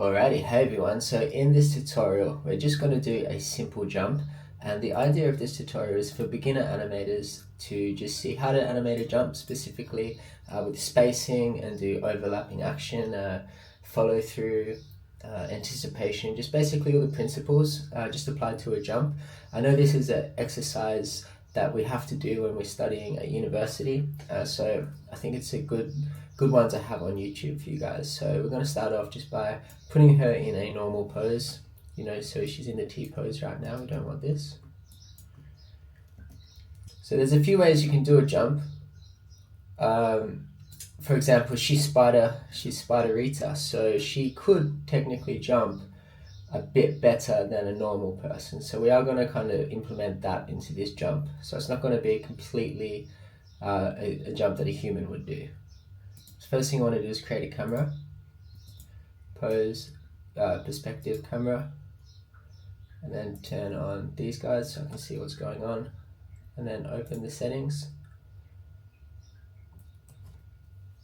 Alrighty, hey everyone, so in this tutorial we're just going to do a simple jump, and the idea of this tutorial is for beginner animators to just see how to animate a jump specifically with spacing and do overlapping action, follow through, anticipation, just basically all the principles just applied to a jump. I know this is an exercise that we have to do when we're studying at university, so I think it's a good one to have on YouTube for you guys. So we're going to start off just by putting her in a normal pose, so she's in the T pose right now. We don't want this. So there's a few ways you can do a jump. For example, she's Spiderita, so she could technically jump a bit better than a normal person. So we are going to kind of implement that into this jump. So it's not going to be completely a jump that a human would do. So first thing I want to do is create a camera, pose, perspective camera, and then turn on these guys so I can see what's going on, and then open the settings,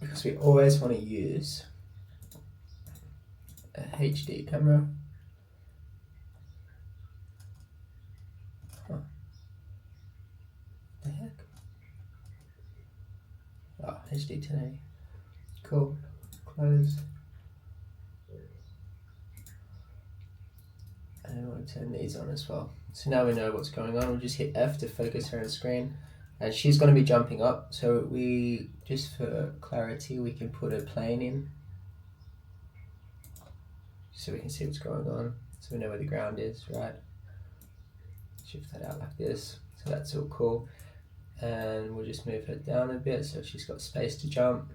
because we always want to use a HD camera. Huh. The heck? Oh, HD 1080. Cool. Close. And I want to turn these on as well. So now we know what's going on. We'll just hit F to focus her on screen. And she's going to be jumping up. So we, just for clarity, we can put a plane in, so we can see what's going on. So we know where the ground is, right? Shift that out like this. So that's all cool. And we'll just move her down a bit so she's got space to jump.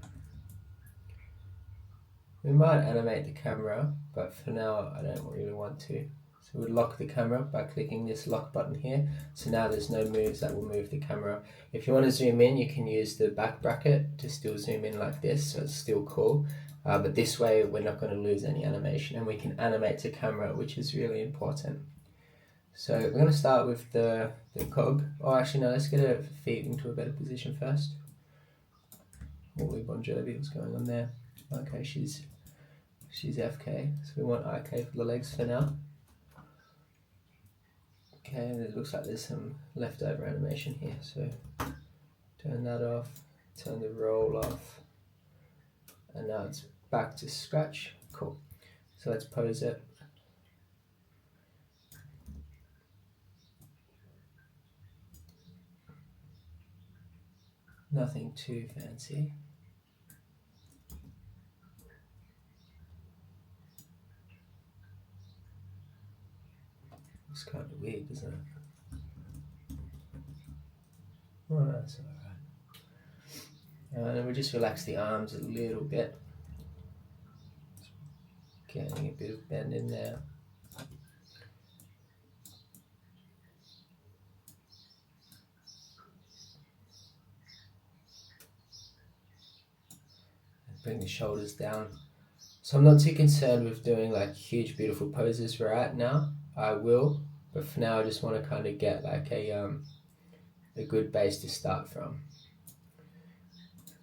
We might animate the camera, but for now I don't really want to. So we'll lock the camera by clicking this lock button here. So now there's no moves that will move the camera. If you want to zoom in, you can use the back bracket to still zoom in like this, so it's still cool. But this way we're not going to lose any animation, and we can animate the camera, which is really important. So we're going to start with the cog. Oh, actually no, let's get her feet into a better position first. Holy Bon Jovi, what's going on there? Okay, she's FK, so we want IK for the legs for now. Okay, and it looks like there's some leftover animation here, so turn that off, turn the roll off, and now it's back to scratch. Cool. So let's pose it. Nothing too fancy. It's kind of weird, isn't it? Oh, that's alright. And then we just relax the arms a little bit. Getting a bit of bend in there. Bring the shoulders down. So I'm not too concerned with doing like huge beautiful poses right now. I will, but for now I just want to kind of get like a good base to start from.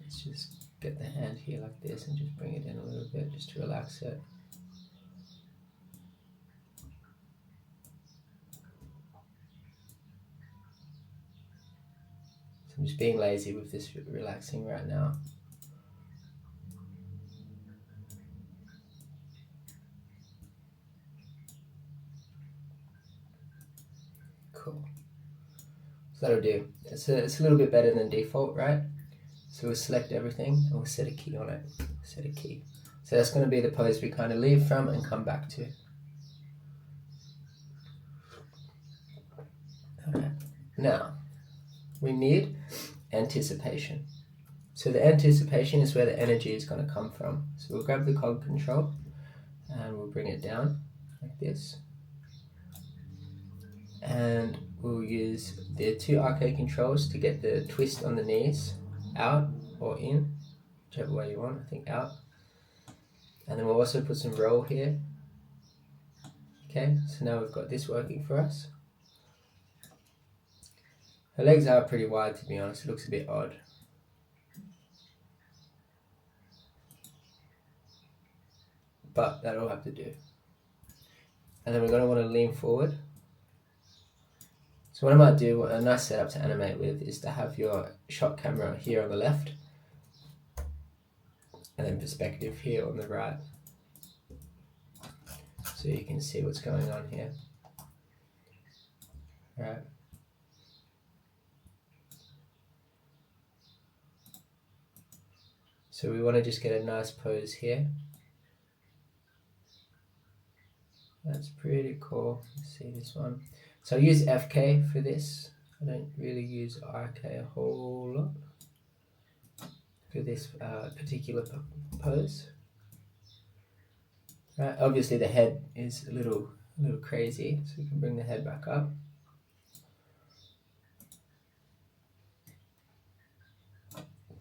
Let's just get the hand here like this and just bring it in a little bit just to relax it. So I'm just being lazy with this relaxing right now. Cool. So that'll do. It's a little bit better than default, right? So we'll select everything and we'll set a key on it. Set a key. So that's going to be the pose we kind of leave from and come back to. Alright. Now, we need anticipation. So the anticipation is where the energy is going to come from. So we'll grab the cog control and we'll bring it down like this. And we'll use the two arcade controls to get the twist on the knees out or in, whichever way you want. I think out. And then we'll also put some roll here. Okay, so now we've got this working for us. Her legs are pretty wide, to be honest. It looks a bit odd. but that'll have to do. And then we're going to want to lean forward. So what I might do, a nice setup to animate with, is to have your shot camera here on the left, and then perspective here on the right, so you can see what's going on here. Right. So we want to just get a nice pose here. That's pretty cool. Let's see this one. So I use FK for this. I don't really use RK a whole lot for this particular pose. Right. Obviously the head is a little crazy, so we can bring the head back up.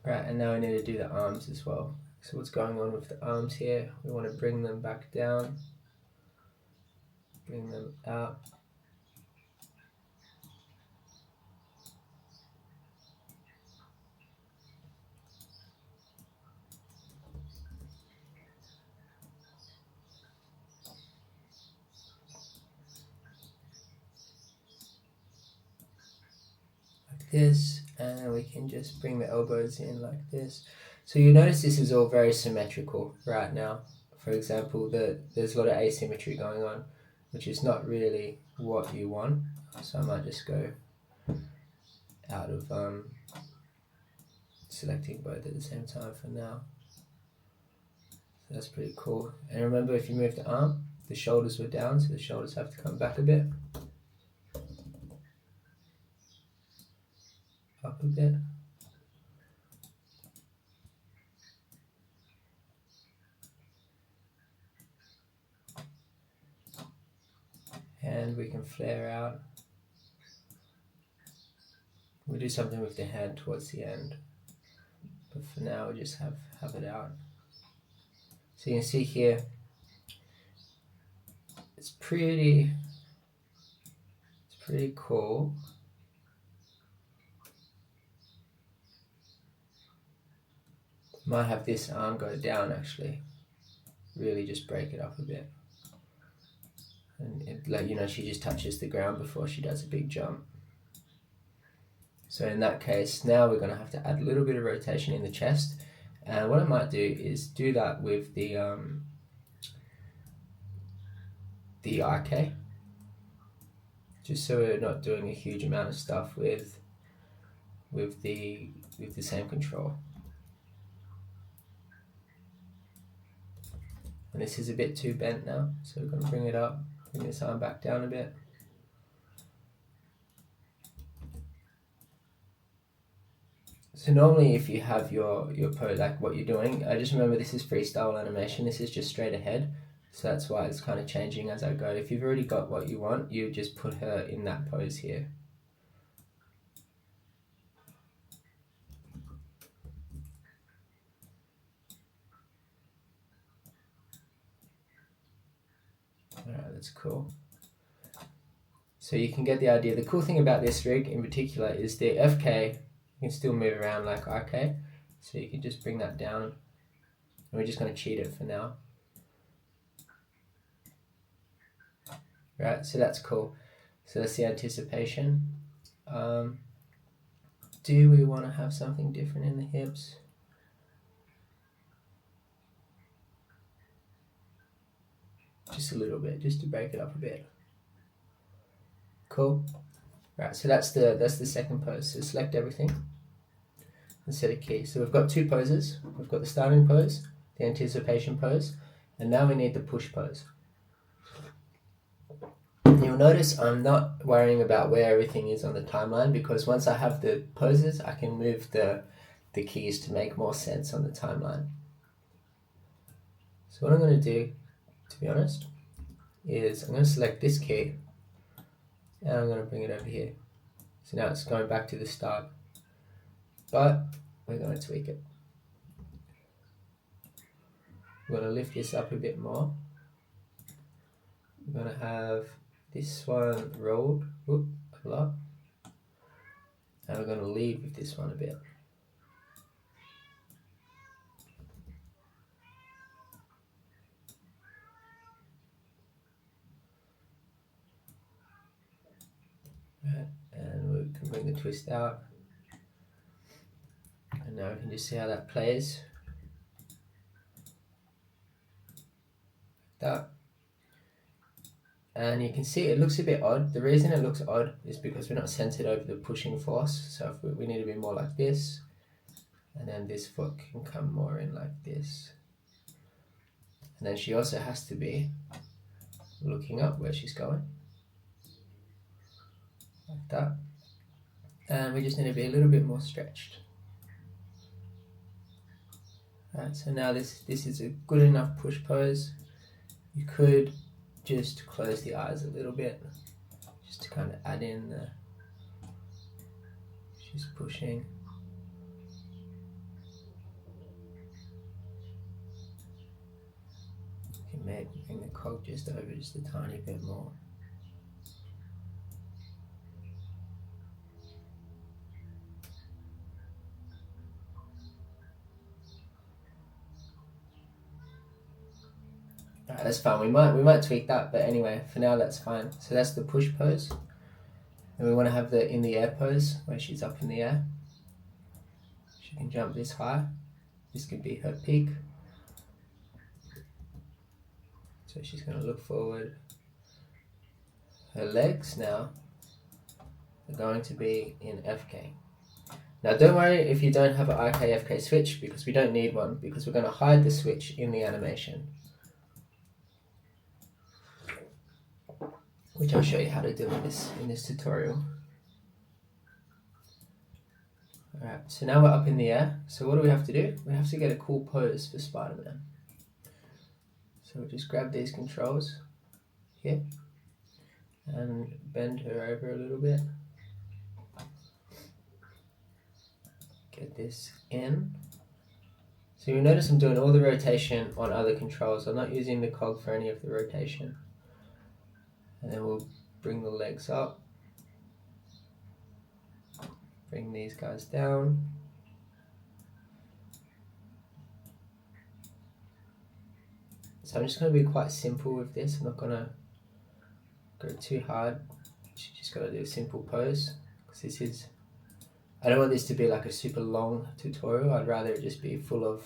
Right, and now we need to do the arms as well. So what's going on with the arms here? We want to bring them back down, bring them out. Like this, and we can just bring the elbows in like this. So you notice this is all very symmetrical right now. For example, there's a lot of asymmetry going on, which is not really what you want. So I might just go out of selecting both at the same time for now. So that's pretty cool. And remember, if you move the arm, the shoulders were down, so the shoulders have to come back a bit. Up a bit. And we can flare out. We'll do something with the hand towards the end, but for now we'll just have it out. So you can see here, it's pretty cool. Might have this arm go down actually, really just break it up a bit. And it, like, you know, she just touches the ground before she does a big jump. So in that case, now we're going to have to add a little bit of rotation in the chest. And what I might do is do that with the RK, just so we're not doing a huge amount of stuff with the same control. And this is a bit too bent now, so we're going to bring it up, bring this arm back down a bit. So normally if you have your pose, like what you're doing, I just remember this is freestyle animation, this is just straight ahead. So that's why it's kind of changing as I go. If you've already got what you want, you just put her in that pose here. Alright, that's cool. So you can get the idea. The cool thing about this rig in particular is the FK, you can still move around like RK. So you can just bring that down. And we're just going to cheat it for now. Right, so that's cool. So that's the anticipation. Do we want to have something different in the hips? Just a little bit, just to break it up a bit. Cool. Right, so that's the second pose. So select everything and set a key. So we've got two poses. We've got the starting pose, the anticipation pose, and now we need the push pose. You'll notice I'm not worrying about where everything is on the timeline, because once I have the poses, I can move the keys to make more sense on the timeline. So what I'm going to do, to be honest, is I'm going to select this key and I'm going to bring it over here. So now it's going back to the start, but we're going to tweak it. We're going to lift this up a bit more. We're going to have this one rolled a lot, and we're going to lead with this one a bit. the twist out. And now we can just see how that plays. Like that. And you can see it looks a bit odd. The reason it looks odd is because we're not centered over the pushing force. So if we need to be more like this. And then this foot can come more in like this. And then she also has to be looking up where she's going. Like that. And we just need to be a little bit more stretched. Right, so now this is a good enough push pose. You could just close the eyes a little bit, just to kind of add in the, she's pushing. You can maybe bring the cog just over just a tiny bit more. Alright, that's fine. We might tweak that, but anyway, for now that's fine. So that's the push pose. And we want to have the in the air pose where she's up in the air. She can jump this high. This could be her peak. So she's going to look forward. Her legs now are going to be in FK. Now don't worry if you don't have an IK-FK switch, because we don't need one, because we're going to hide the switch in the animation, which I'll show you how to do in this tutorial. Alright, so now we're up in the air. So what do we have to do? We have to get a cool pose for Spider-Man. So we'll just grab these controls here and bend her over a little bit. Get this in. So you'll notice I'm doing all the rotation on other controls. I'm not using the cog for any of the rotation. And then we'll bring the legs up. Bring these guys down. So I'm just going to be quite simple with this. I'm not going to go too hard. You just got to do a simple pose, because this is, I don't want this to be like a super long tutorial. I'd rather it just be full of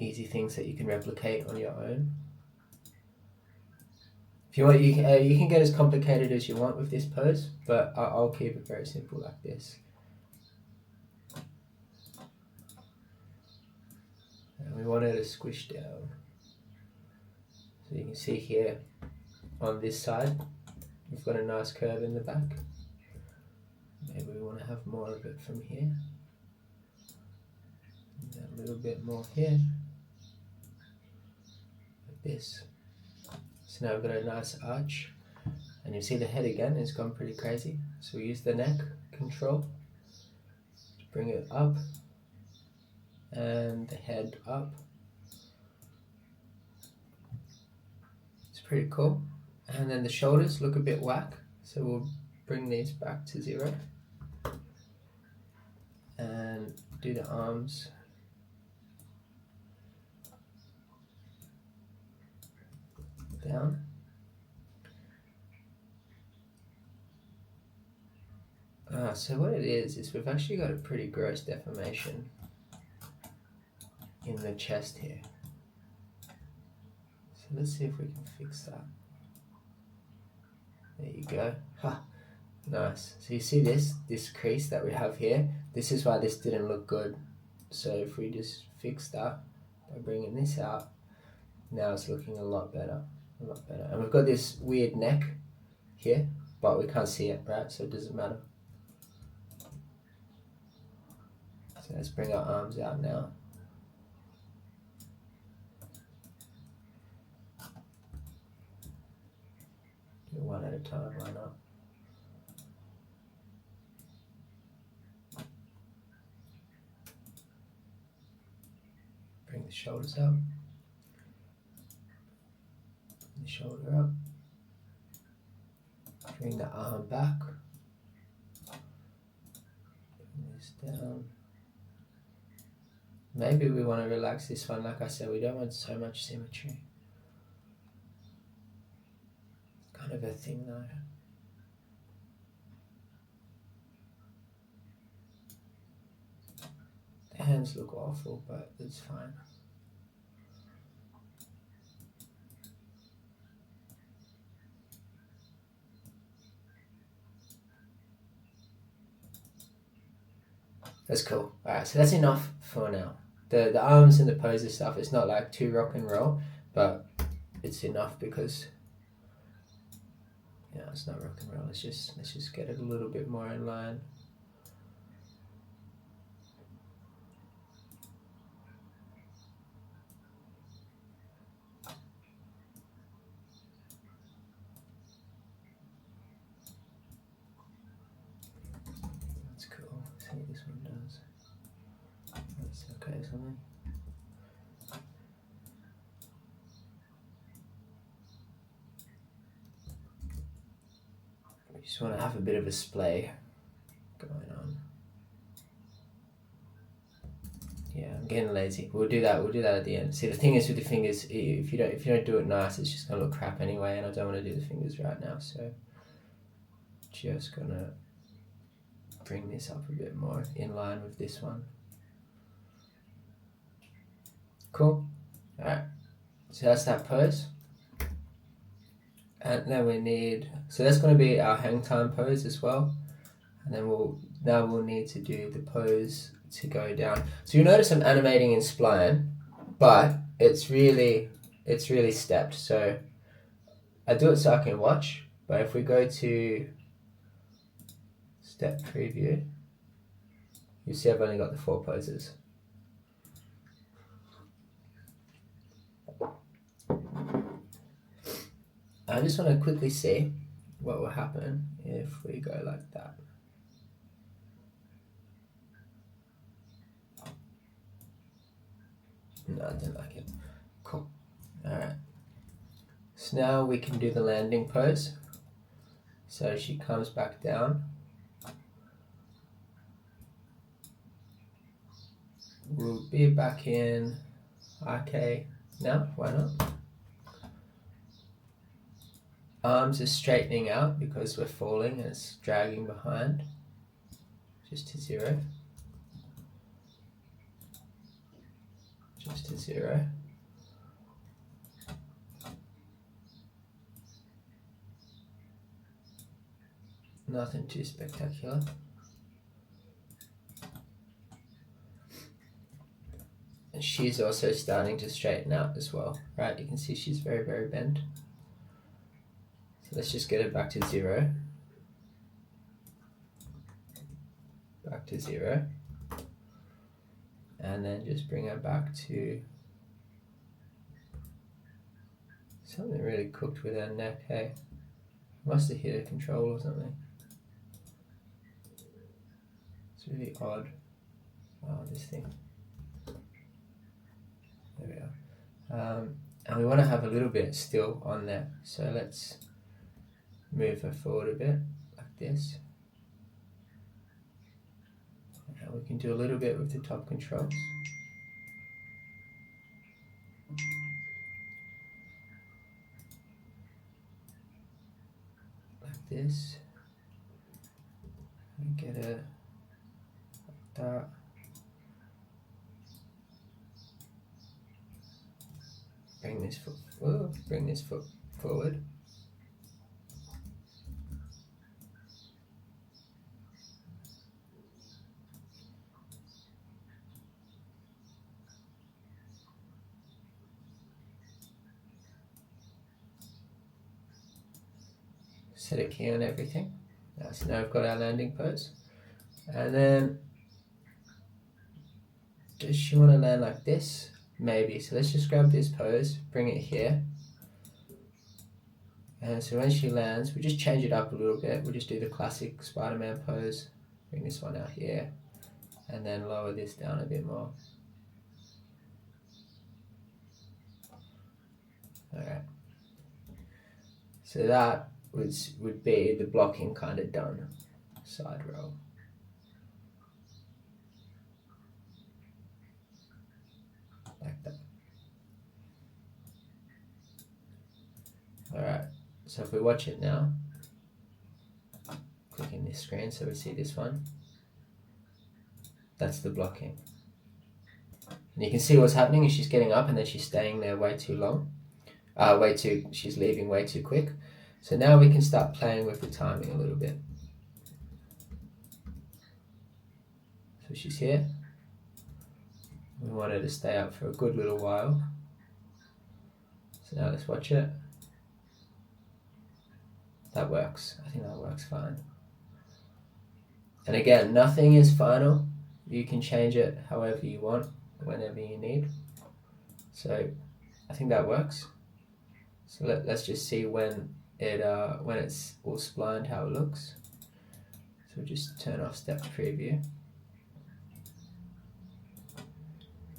easy things that you can replicate on your own. If you want, you can get as complicated as you want with this pose, but I'll keep it very simple like this. And we want her to squish down. So you can see here on this side, we've got a nice curve in the back. Maybe we want to have more of it from here. And then a little bit more here. Like this. So now we've got a nice arch. And you see the head again, it's gone pretty crazy. So we use the neck control to bring it up. And the head up. It's pretty cool. And then the shoulders look a bit whack. So we'll bring these back to 0. And do the arms. Down. So what it is we've actually got a pretty gross deformation in the chest here. So let's see if we can fix that. There you go. Ha! Nice. So you see this crease that we have here? This is why this didn't look good. So if we just fix that by bringing this out, now it's looking a lot better. A lot better. And we've got this weird neck here, but we can't see it, right? So it doesn't matter. So let's bring our arms out now. Do one at a time, why not? Bring the shoulders up. Bring the shoulder up. Bring the arm back. Bring this down. Maybe we want to relax this one. Like I said, we don't want so much symmetry. It's kind of a thing though. hands look awful, but it's fine. That's cool. Alright, so that's enough for now. The arms and the poses stuff, it's not like too rock and roll, but it's enough because yeah, it's not rock and roll. Let's just get it a little bit more in line. That's cool. Let's see what this one does. That's okay, something. We just want to have a bit of a splay going on. Yeah, I'm getting lazy. We'll do that at the end. See, the thing is with the fingers, if you don't do it nice, it's just gonna look crap anyway, and I don't want to do the fingers right now, so just gonna bring this up a bit more in line with this one. Cool. Alright, so that's that pose. And then we need, so that's going to be our hang time pose as well. And then we'll need to do the pose to go down. So you'll notice I'm animating in spline, but it's really stepped. So I do it so I can watch, but if we go to step preview, you see I've only got the 4 poses. I just want to quickly see what will happen if we go like that. No, I don't like it. Cool. Alright. So now we can do the landing pose. So she comes back down. We'll be back in RK now, why not? Arms are straightening out because we're falling and it's dragging behind. Just to 0. Just to 0. Nothing too spectacular. And she's also starting to straighten out as well, right? You can see she's very, very bent. So let's just get it back to 0. Back to 0. And then just bring her back to something really cooked with her neck, hey? Must have hit a control or something. It's really odd. Oh, this thing. There we are. And we want to have a little bit still on there. So let's move her forward a bit, like this. And we can do a little bit with the top controls. Like this. And get her like that. Bring this foot forward. Set a key on everything. So now we've got our landing pose. And then, does she want to land like this? Maybe. So let's just grab this pose, bring it here. And so when she lands, we just change it up a little bit. We'll just do the classic Spider-Man pose. Bring this one out here. And then lower this down a bit more. Alright. So that would be the blocking kind of done. Side roll. Like that. Alright, so if we watch it now, click in this screen so we see this one. That's the blocking. And you can see what's happening is she's getting up and then she's staying there way too long. She's leaving way too quick. So now we can start playing with the timing a little bit. So she's here. We want her to stay up for a good little while. So now let's watch it. That works. I think that works fine. And again, nothing is final. You can change it however you want, whenever you need. So I think that works. So let's just see when it's all splined how it looks. So we'll just turn off step preview.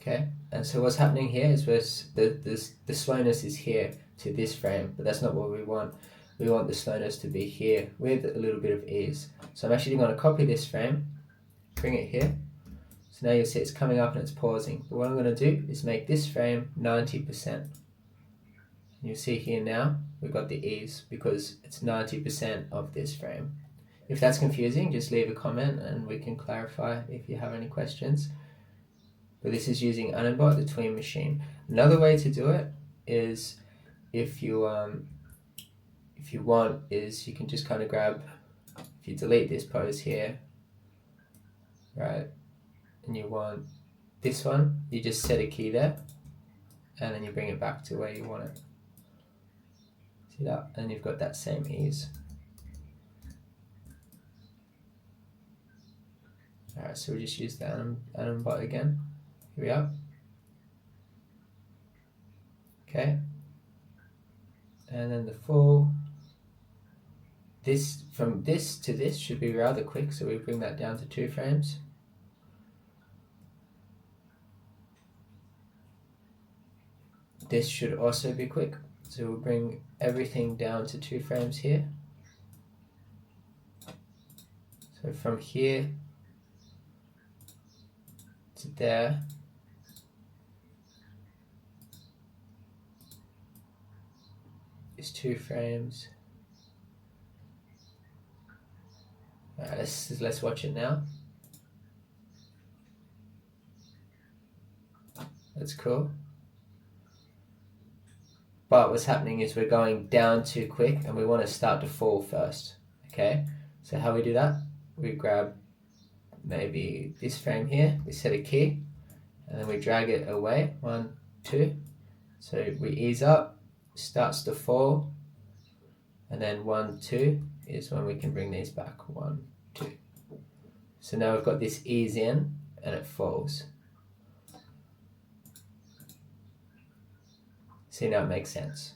Okay, and so what's happening here is the slowness is here to this frame, but that's not what we want. We want the slowness to be here with a little bit of ease. So I'm actually going to copy this frame, bring it here. So now you'll see it's coming up and it's pausing. But what I'm going to do is make this frame 90%. You'll see here now we've got the ease because it's 90% of this frame. If that's confusing, just leave a comment and we can clarify if you have any questions. But this is using Animate, the tween machine. Another way to do it is if you want is you can just kind of grab, if you delete this pose here, right, and you want this one, you just set a key there and then you bring it back to where you want it. See that? And you've got that same ease. Alright, so we'll just use the Animate again. Here we are. Okay. And then the full. This from this to this should be rather quick, so we bring that down to 2 frames. This should also be quick, so we'll bring everything down to 2 frames here. So from here to there is 2 frames. Alright, let's watch it now. That's cool. But what's happening is we're going down too quick and we want to start to fall first. Okay, so how we do that? We grab maybe this frame here, we set a key, and then we drag it away, 1, 2. So we ease up, starts to fall, and then 1, 2 is when we can bring these back, 1, 2. So now we've got this ease in and it falls. See, now it makes sense.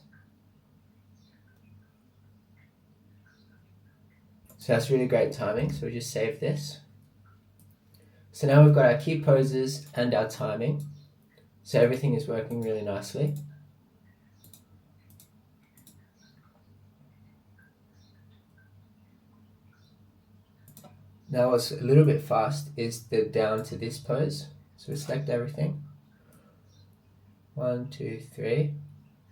So that's really great timing, so we just save this. So now we've got our key poses and our timing. So everything is working really nicely. Now what's a little bit fast is the down to this pose. So we select everything. 1, 2, 3,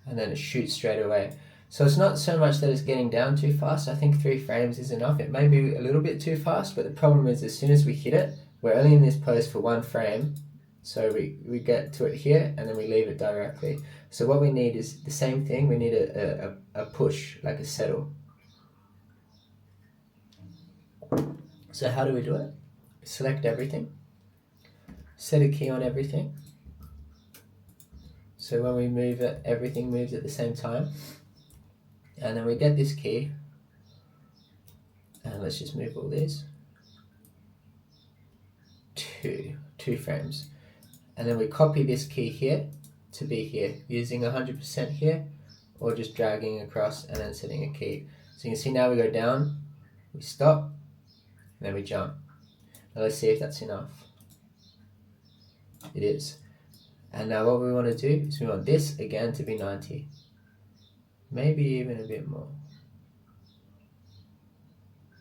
and then it shoots straight away. So it's not so much that it's getting down too fast. I think 3 frames is enough. It may be a little bit too fast, but the problem is as soon as we hit it, we're only in this pose for 1 frame. So we get to it here and then we leave it directly. So what we need is the same thing. We need a push, like a settle. So how do we do it? Select everything. Set a key on everything. So when we move it, everything moves at the same time. And then we get this key. And let's just move all these. 2 frames. And then we copy this key here to be here, using 100% here, or just dragging across and then setting a key. So you can see now we go down, we stop, and then we jump. Now let's see if that's enough. It is. And now what we want to do is we want this again to be 90. Maybe even a bit more.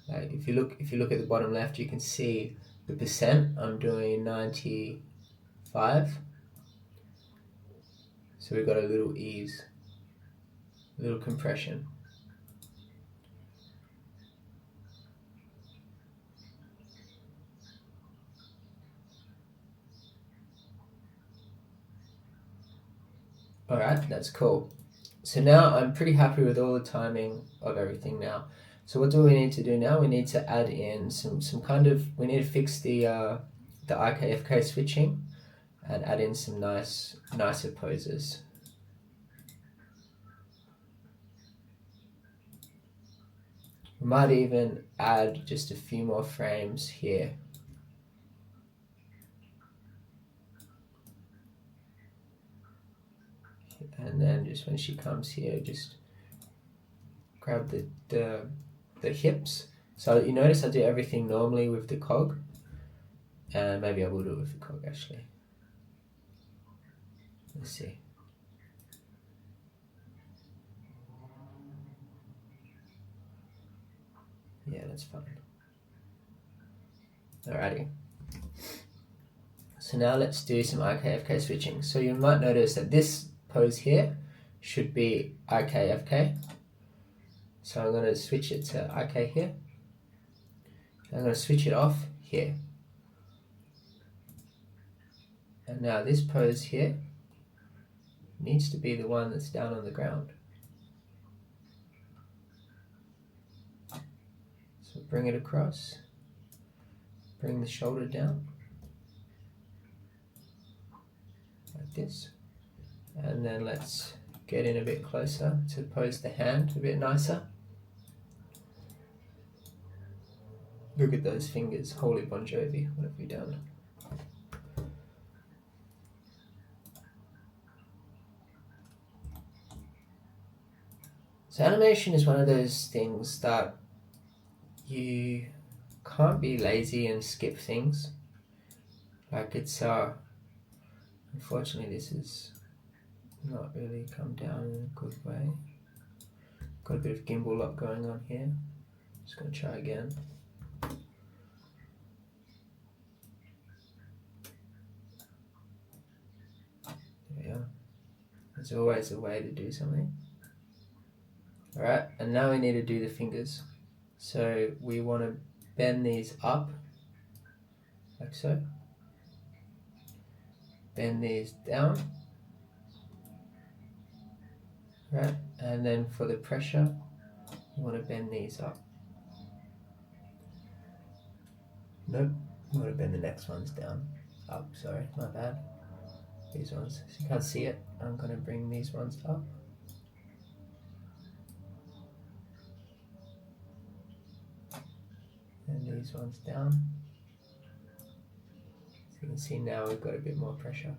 If you look at the bottom left, you can see the percent. I'm doing 95. So we've got a little ease, a little compression. Alright, that's cool. So now I'm pretty happy with all the timing of everything now. So what do we need to do now? We need to add in some kind of, we need to fix the IKFK switching and add in some nicer poses. We might even add just a few more frames here. And then just when she comes here, just grab the hips. So you notice I do everything normally with the cog, and maybe I will do it with the cog actually. Let's see. Yeah, that's fine. Alrighty. So now let's do some IKFK switching. So you might notice that this pose here should be IKFK. So I'm going to switch it to IK here. I'm going to switch it off here. And now this pose here needs to be the one that's down on the ground. So bring it across, bring the shoulder down, like this. And then let's get in a bit closer to pose the hand a bit nicer. Look at those fingers, holy Bon Jovi, what have we done? So animation is one of those things that you can't be lazy and skip things. Like it's unfortunately this is not really come down in a good way. Got a bit of gimbal lock going on here. Just gonna try again. There we are. There's always a way to do something. Alright, and now we need to do the fingers. So we want to bend these up, like so. Bend these down. Right, and then for the pressure, you want to bend these up. Nope, you want to bend the next ones down. Up, sorry, my bad. These ones, so you can't see it, I'm going to bring these ones up. And these ones down. So you can see now we've got a bit more pressure.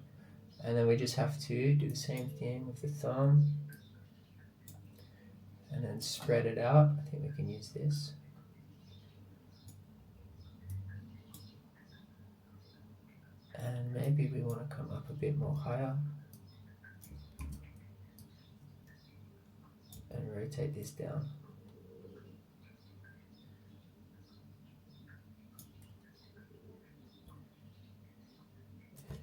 And then we just have to do the same thing with the thumb. And then spread it out. I think we can use this. And maybe we want to come up a bit more higher. And rotate this down.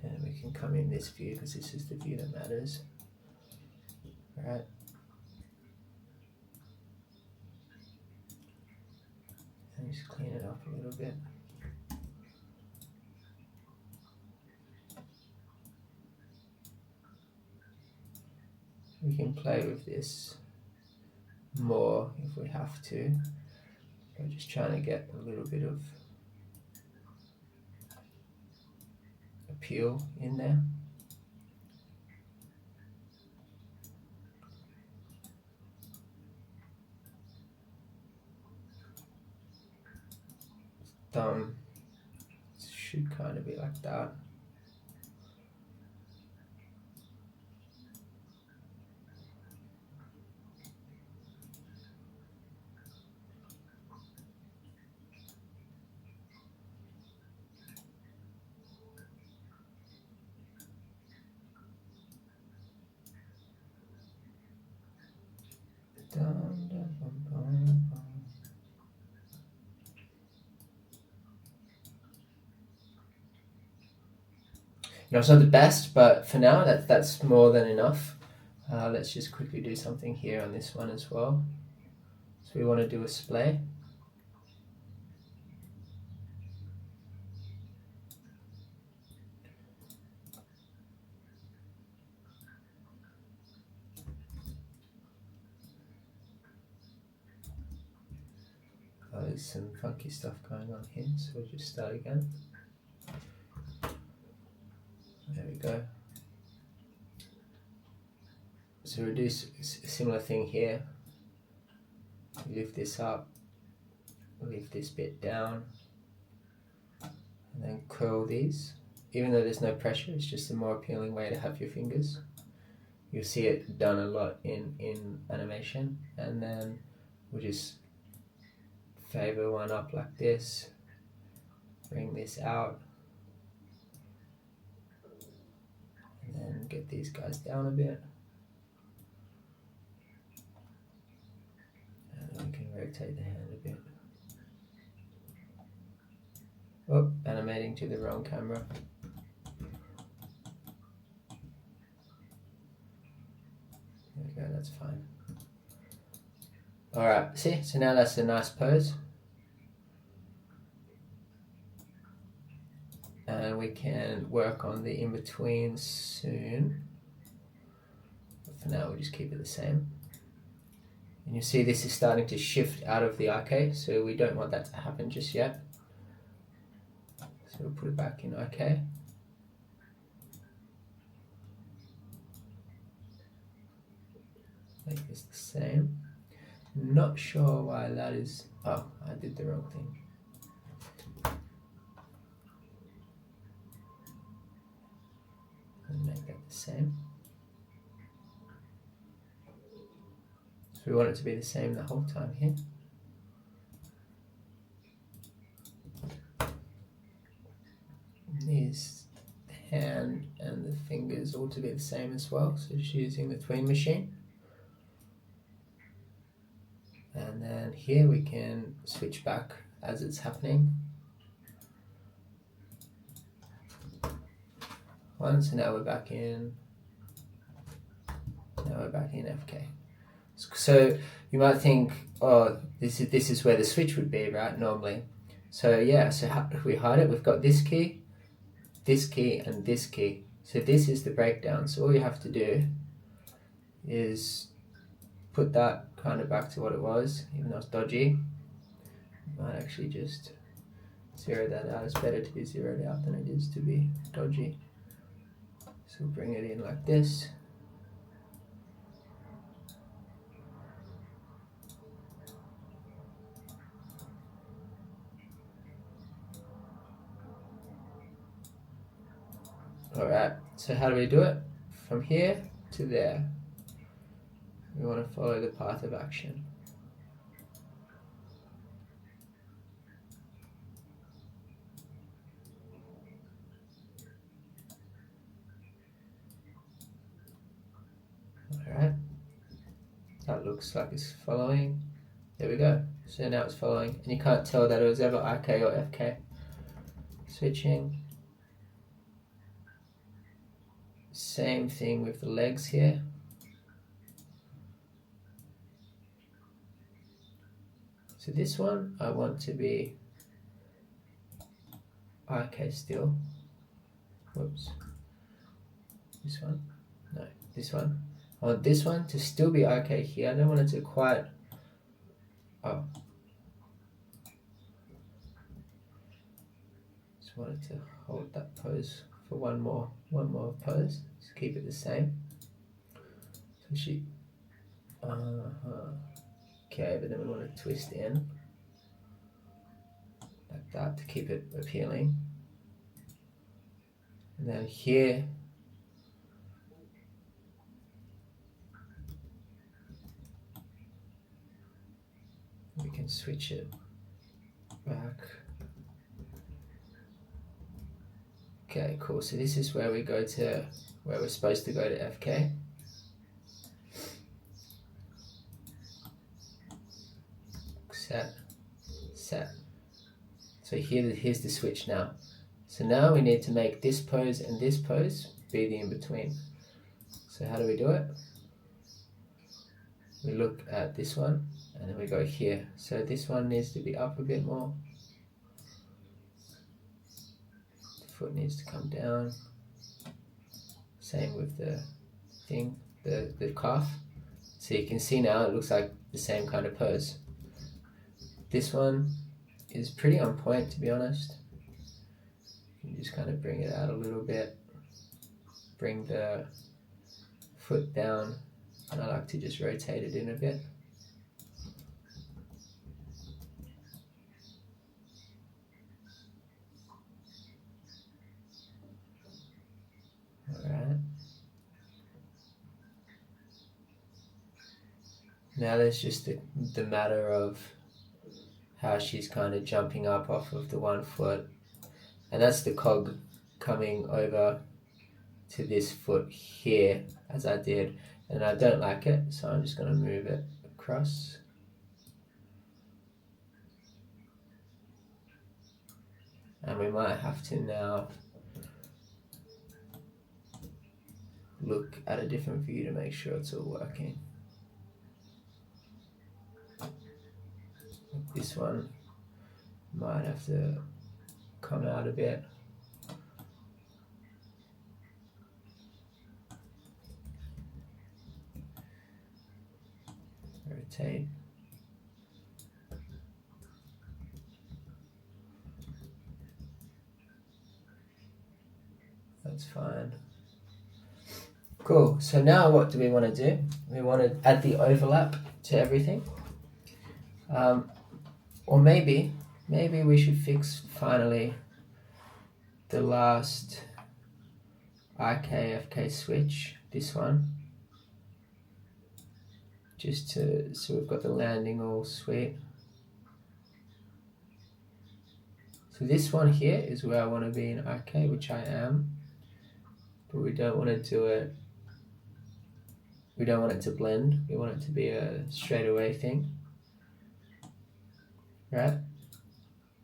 And we can come in this view because this is the view that matters. Alright. And just clean it up a little bit. We can play with this more if we have to. I'm just trying to get a little bit of appeal in there. Thumb should kind of be like that. You know, it's not the best, but for now that's more than enough. Let's just quickly do something here on this one as well. So we want to do a splay. there's some funky stuff going on here, so we'll just start again. There we go. So we'll do a similar thing here. Lift this up, lift this bit down, and then curl these. Even though there's no pressure, it's just a more appealing way to have your fingers. You'll see it done a lot in animation. And then we'll just favor one up like this, bring this out, and then get these guys down a bit. And then we can rotate the hand a bit. Oh, animating to the wrong camera. There we go, that's fine. Alright, see? So now that's a nice pose. And we can work on the in-between soon. But for now, we'll just keep it the same. And you see this is starting to shift out of the IK, so we don't want that to happen just yet. So we'll put it back in IK. Make this the same. Not sure why that is. Oh, I did the wrong thing. And make that the same. So we want it to be the same the whole time here. These hand and the fingers all to be the same as well. So just using the tween machine. And then here we can switch back as it's happening. So now we're back in. Now we're back in FK. So you might think, oh, this is where the switch would be, right? Normally. So yeah. So if we hide it, we've got this key, and this key. So this is the breakdown. So all you have to do is put that kind of back to what it was, even though it's dodgy. You might actually just zero that out. It's better to be zeroed out than it is to be dodgy. So we'll bring it in like this. Alright, so how do we do it? From here to there. We want to follow the path of action. Alright, that looks like it's following. There we go. So now it's following, and you can't tell that it was ever IK or FK. Switching. Same thing with the legs here. So this one I want to be IK still. Whoops. This one? No, this one. I want this one to still be IK here. I don't want it to quite. Oh. Just wanted to hold that pose for one more pose. Just keep it the same. So she. Okay, but then we want to twist in like that to keep it appealing. And then here, we can switch it back. Okay, cool. So this is where we go to, where we're supposed to go to FK. Set. So here's the switch now. So now we need to make this pose and this pose be the in-between. So how do we do it? We look at this one and then we go here. So this one needs to be up a bit more. The foot needs to come down. Same with the thing, the calf. So you can see now it looks like the same kind of pose. This one is pretty on point, to be honest. You just kind of bring it out a little bit, bring the foot down, and I like to just rotate it in a bit. Alright. Now there's just the matter of how she's kind of jumping up off of the one foot, and that's the cog coming over to this foot here as I did, and I don't like it, so I'm just going to move it across. And we might have to now look at a different view to make sure it's all working. This one might have to come out a bit. Rotate. That's fine. Cool. So now what do we want to do? We want to add the overlap to everything. Or maybe we should fix finally the last IK-FK switch, this one. So we've got the landing all sweet. So this one here is where I want to be in IK, which I am. But we don't want to do it, we don't want it to blend. We want it to be a straight away thing. Right?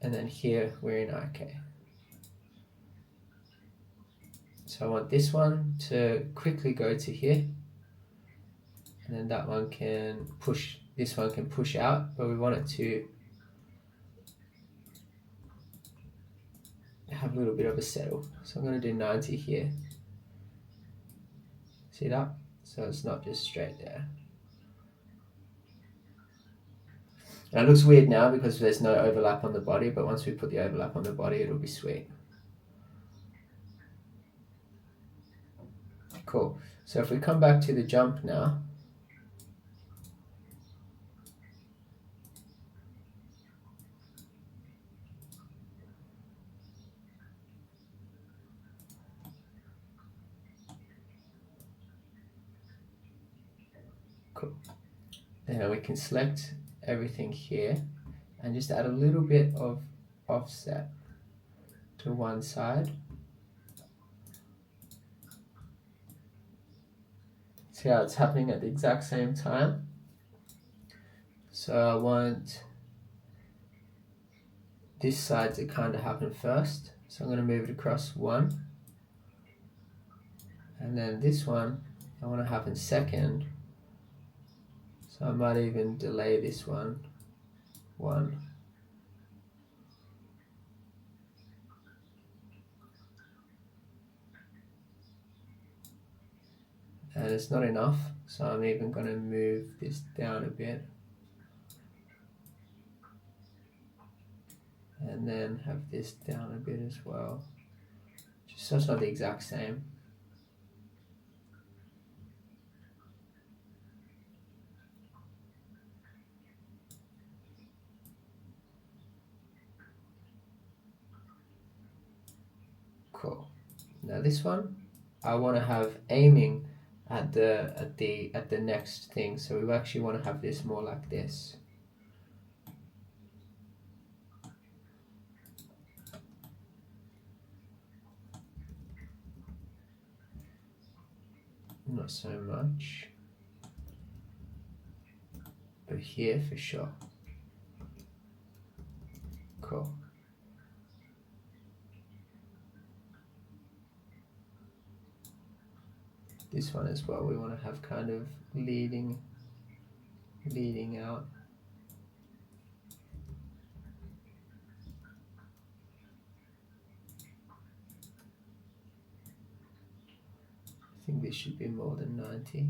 And then here we're in IK. So I want this one to quickly go to here. And then that one can push, this one can push out, but we want it to have a little bit of a settle. So I'm going to do 90 here. See that? So it's not just straight there. And it looks weird now because there's no overlap on the body, but once we put the overlap on the body, it'll be sweet. Cool. So if we come back to the jump now, cool. Then we can select everything here and just add a little bit of offset to one side. See how it's happening at the exact same time? So I want this side to kind of happen first. So I'm going to move it across one. And then this one I want to happen second. So I might even delay this one. And it's not enough, so I'm even going to move this down a bit. And then have this down a bit as well. Just so it's not the exact same. Cool. Now this one, I want to have aiming at the next thing. So we actually want to have this more like this. Not so much, but here for sure. Cool. This one as well, we want to have kind of leading out. I think this should be more than 90.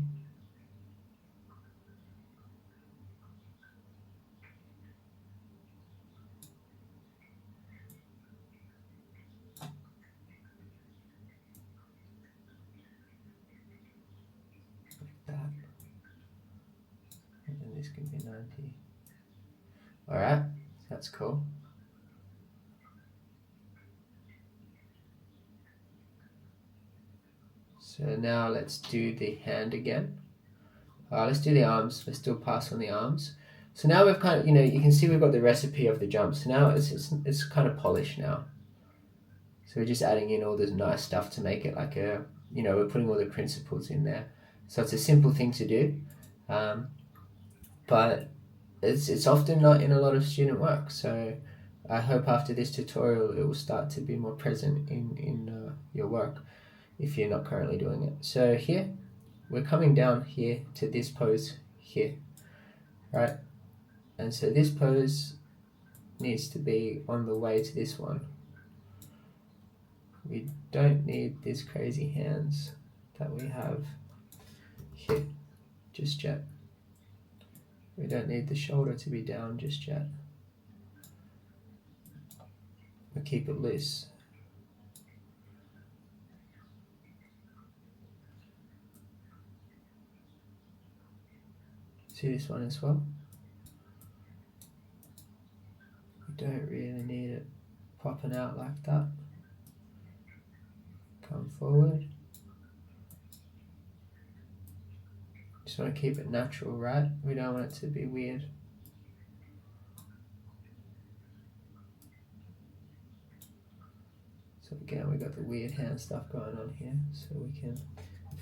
this can be 90. Alright, that's cool. So now let's do the hand again. Let's do the arms. Let's still pass on the arms. So now we've kind of, you can see we've got the recipe of the jump. So now it's kind of polished now. So we're just adding in all this nice stuff to make it like a, we're putting all the principles in there. So it's a simple thing to do, but it's often not in a lot of student work. So I hope after this tutorial it will start to be more present in your work if you're not currently doing it. So here, we're coming down here to this pose here, right? And so this pose needs to be on the way to this one. We don't need these crazy hands that we have here just yet. We don't need the shoulder to be down just yet. We'll keep it loose. See this one as well? We don't really need it popping out like that. Come forward. Just want to keep it natural, right? We don't want it to be weird. So again, we got the weird hand stuff going on here, so we can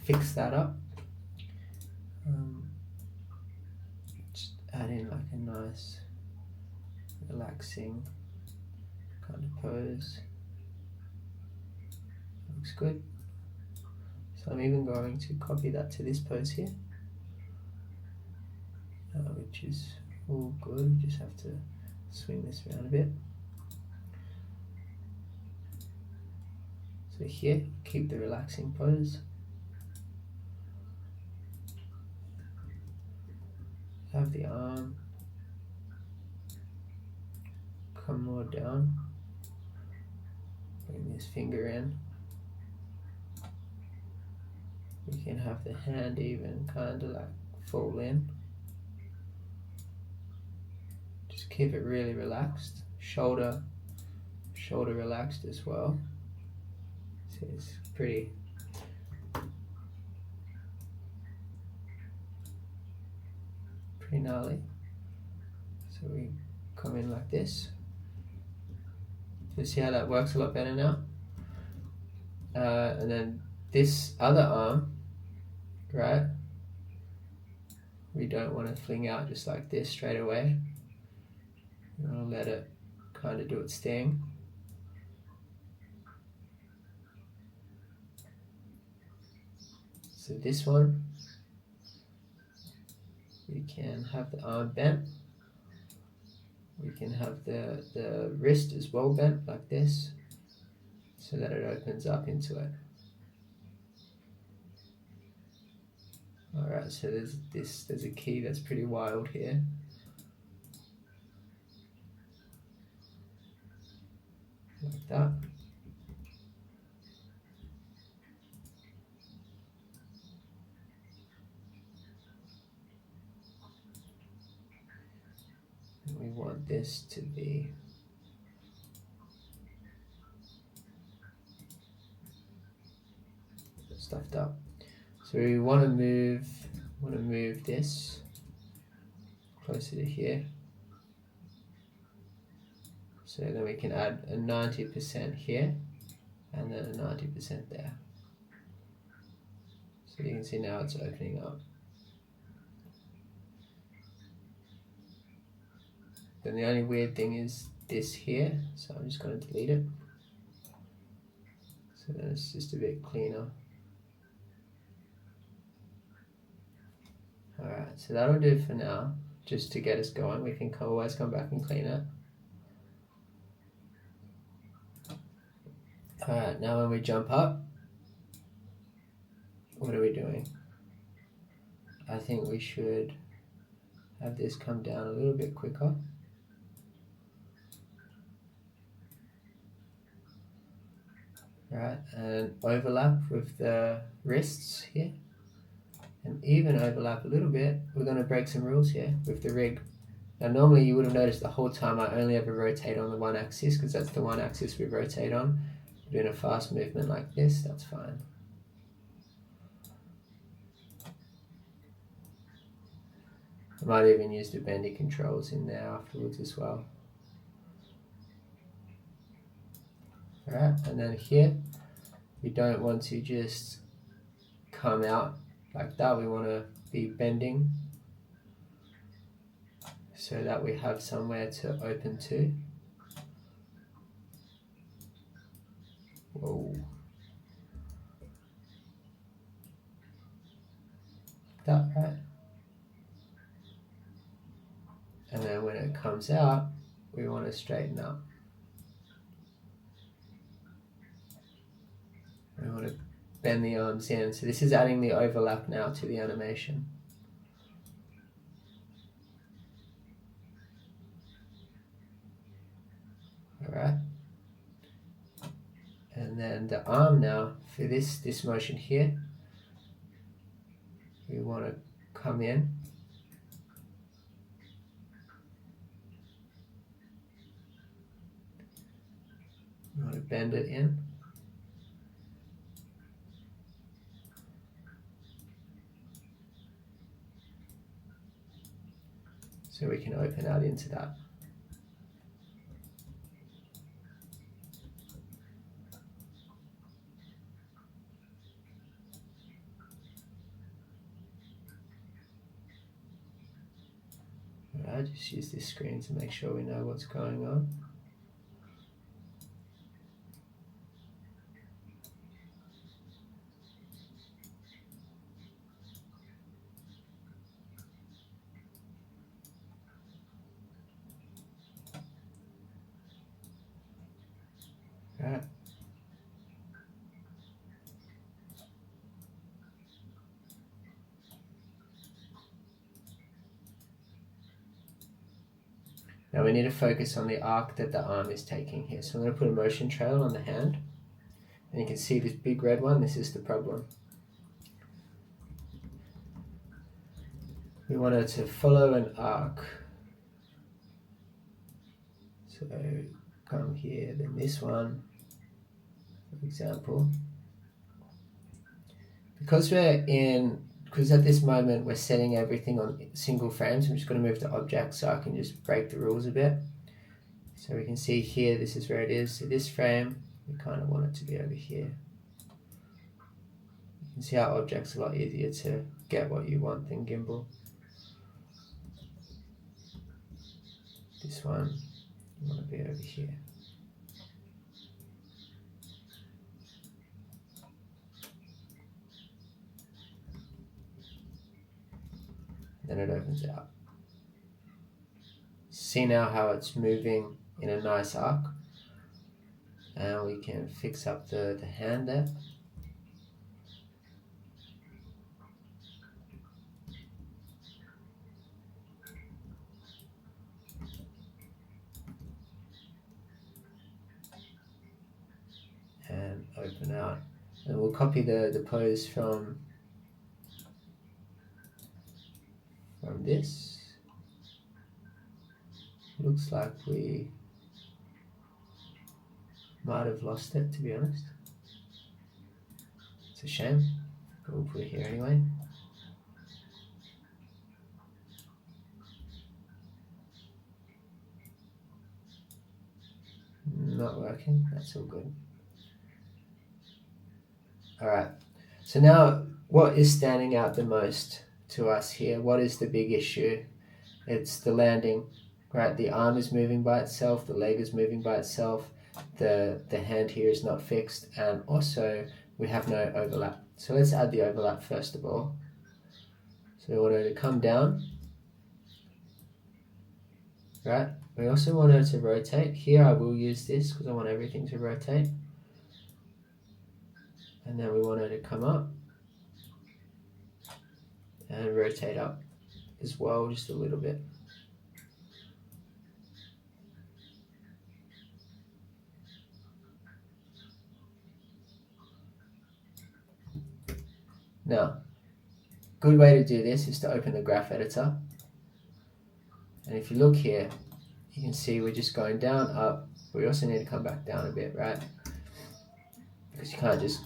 fix that up. Just add in like a nice, relaxing kind of pose. Looks good. So I'm even going to copy that to this pose here, which is all good. Just have to swing this around a bit. So here, keep the relaxing pose. Have the arm come more down. Bring this finger in. We can have the hand even kind of like fall in. Just keep it really relaxed. Shoulder relaxed as well. So it's pretty gnarly. So we come in like this. So see how that works a lot better now? And then this other arm, right? We don't want to fling out just like this straight away. We want to let it kind of do its thing. So this one, we can have the arm bent. We can have the wrist as well bent like this, so that it opens up into it. Alright, so there's a key that's pretty wild here. Like that. And we want this to be stuffed up. So we want to move this closer to here. So then we can add a 90% here and then a 90% there. So you can see now it's opening up. Then the only weird thing is this here, so I'm just going to delete it. So then it's just a bit cleaner. Alright, so that'll do for now, just to get us going. We can always come back and clean it. Alright, now when we jump up, what are we doing? I think we should have this come down a little bit quicker. Right, and overlap with the wrists here. And even overlap a little bit, we're going to break some rules here with the rig. Now normally you would have noticed the whole time I only ever rotate on the one axis because that's the one axis we rotate on. Doing a fast movement like this, that's fine. I might even use the bendy controls in there afterwards as well. Alright, and then here, we don't want to just come out like that, we want to be bending so that we have somewhere to open to. Whoa. That, right? And then when it comes out, we want to straighten up. We want to bend the arms in. So this is adding the overlap now to the animation. Alright. And then the arm now, for this motion here, we want to come in. We want to bend it in. So we can open out into that. Alright, just use this screen to make sure we know what's going on. Alright. Now we need to focus on the arc that the arm is taking here. So I'm going to put a motion trail on the hand. And you can see this big red one, this is the problem. We want it to follow an arc. So come here, then this one, for example. Because at this moment we're setting everything on single frames, I'm just going to move the object so I can just break the rules a bit. So we can see here, this is where it is. So this frame, we kind of want it to be over here. You can see how object's a lot easier to get what you want than gimbal. This one, you want to be over here. Then it opens out. See now how it's moving in a nice arc. And we can fix up the hand there. And open out. And we'll copy the pose from this. Looks like we might have lost it, to be honest. It's a shame, but we'll put it here anyway. Not working, that's all good. Alright, so now what is standing out the most to us here? What is the big issue? It's the landing, right? The arm is moving by itself, the leg is moving by itself, the hand here is not fixed, and also we have no overlap. So let's add the overlap first of all. So we want her to come down, right? We also want her to rotate. Here I will use this because I want everything to rotate. And then we want her to come up and rotate up as well, just a little bit. Now, good way to do this is to open the graph editor. And if you look here, you can see we're just going down, up. We also need to come back down a bit, right? Because you can't just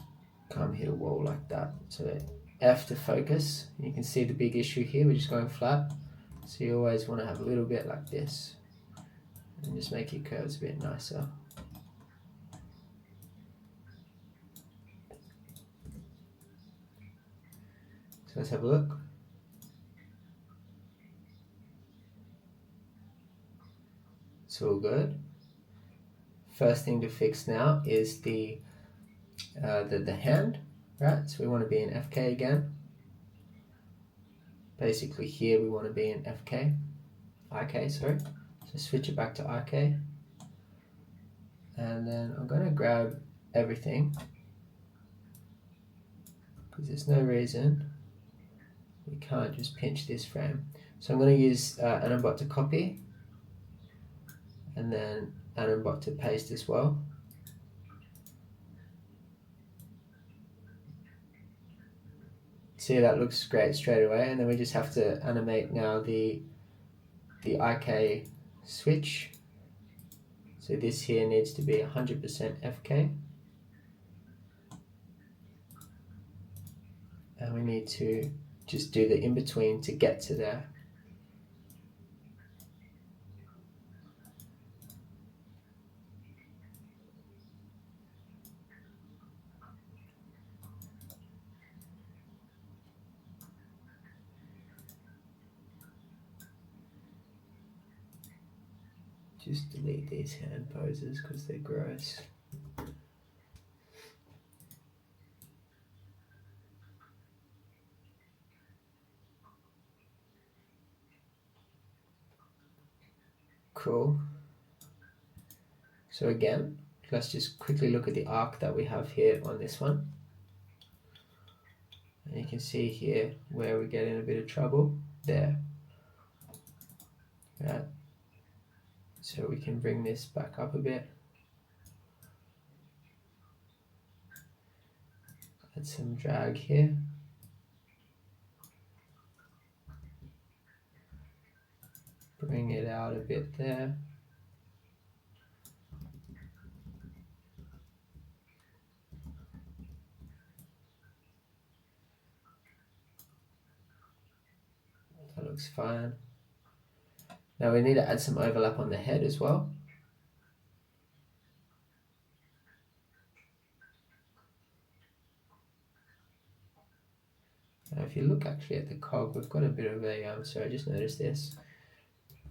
come hit a wall like that. So F to focus. You can see the big issue here, we're just going flat. So you always want to have a little bit like this. And just make your curves a bit nicer. So let's have a look. It's all good. First thing to fix now is the hand, right? So we want to be in FK again. Basically here we want to be in IK, sorry. So switch it back to IK. And then I'm going to grab everything because there's no reason we can't just pinch this frame. So I'm going to use Animate to copy and then Animate to paste as well. See, that looks great straight away, and then we just have to animate now the IK switch. So this here needs to be 100% FK. And we need to just do the in-between to get to there. Just delete these hand poses because they're gross. Cool. So again, let's just quickly look at the arc that we have here on this one. And you can see here where we get in a bit of trouble. There. Right. So we can bring this back up a bit. Add some drag here. Bring it out a bit there. That looks fine. Now we need to add some overlap on the head as well. Now if you look actually at the cog, we've got a bit of a, sorry, I just noticed this.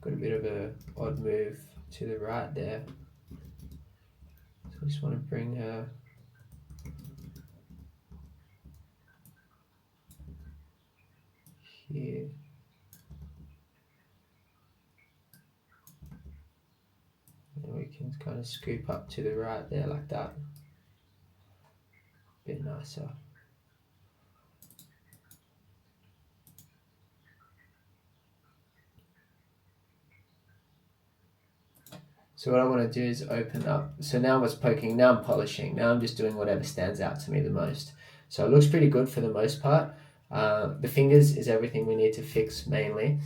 Got a bit of a odd move to the right there. So I just want to bring her here. And we can kind of scoop up to the right there like that. A bit nicer. So what I want to do is open up. So now what's poking, now I'm polishing. Now I'm just doing whatever stands out to me the most. So it looks pretty good for the most part. The fingers is everything we need to fix mainly.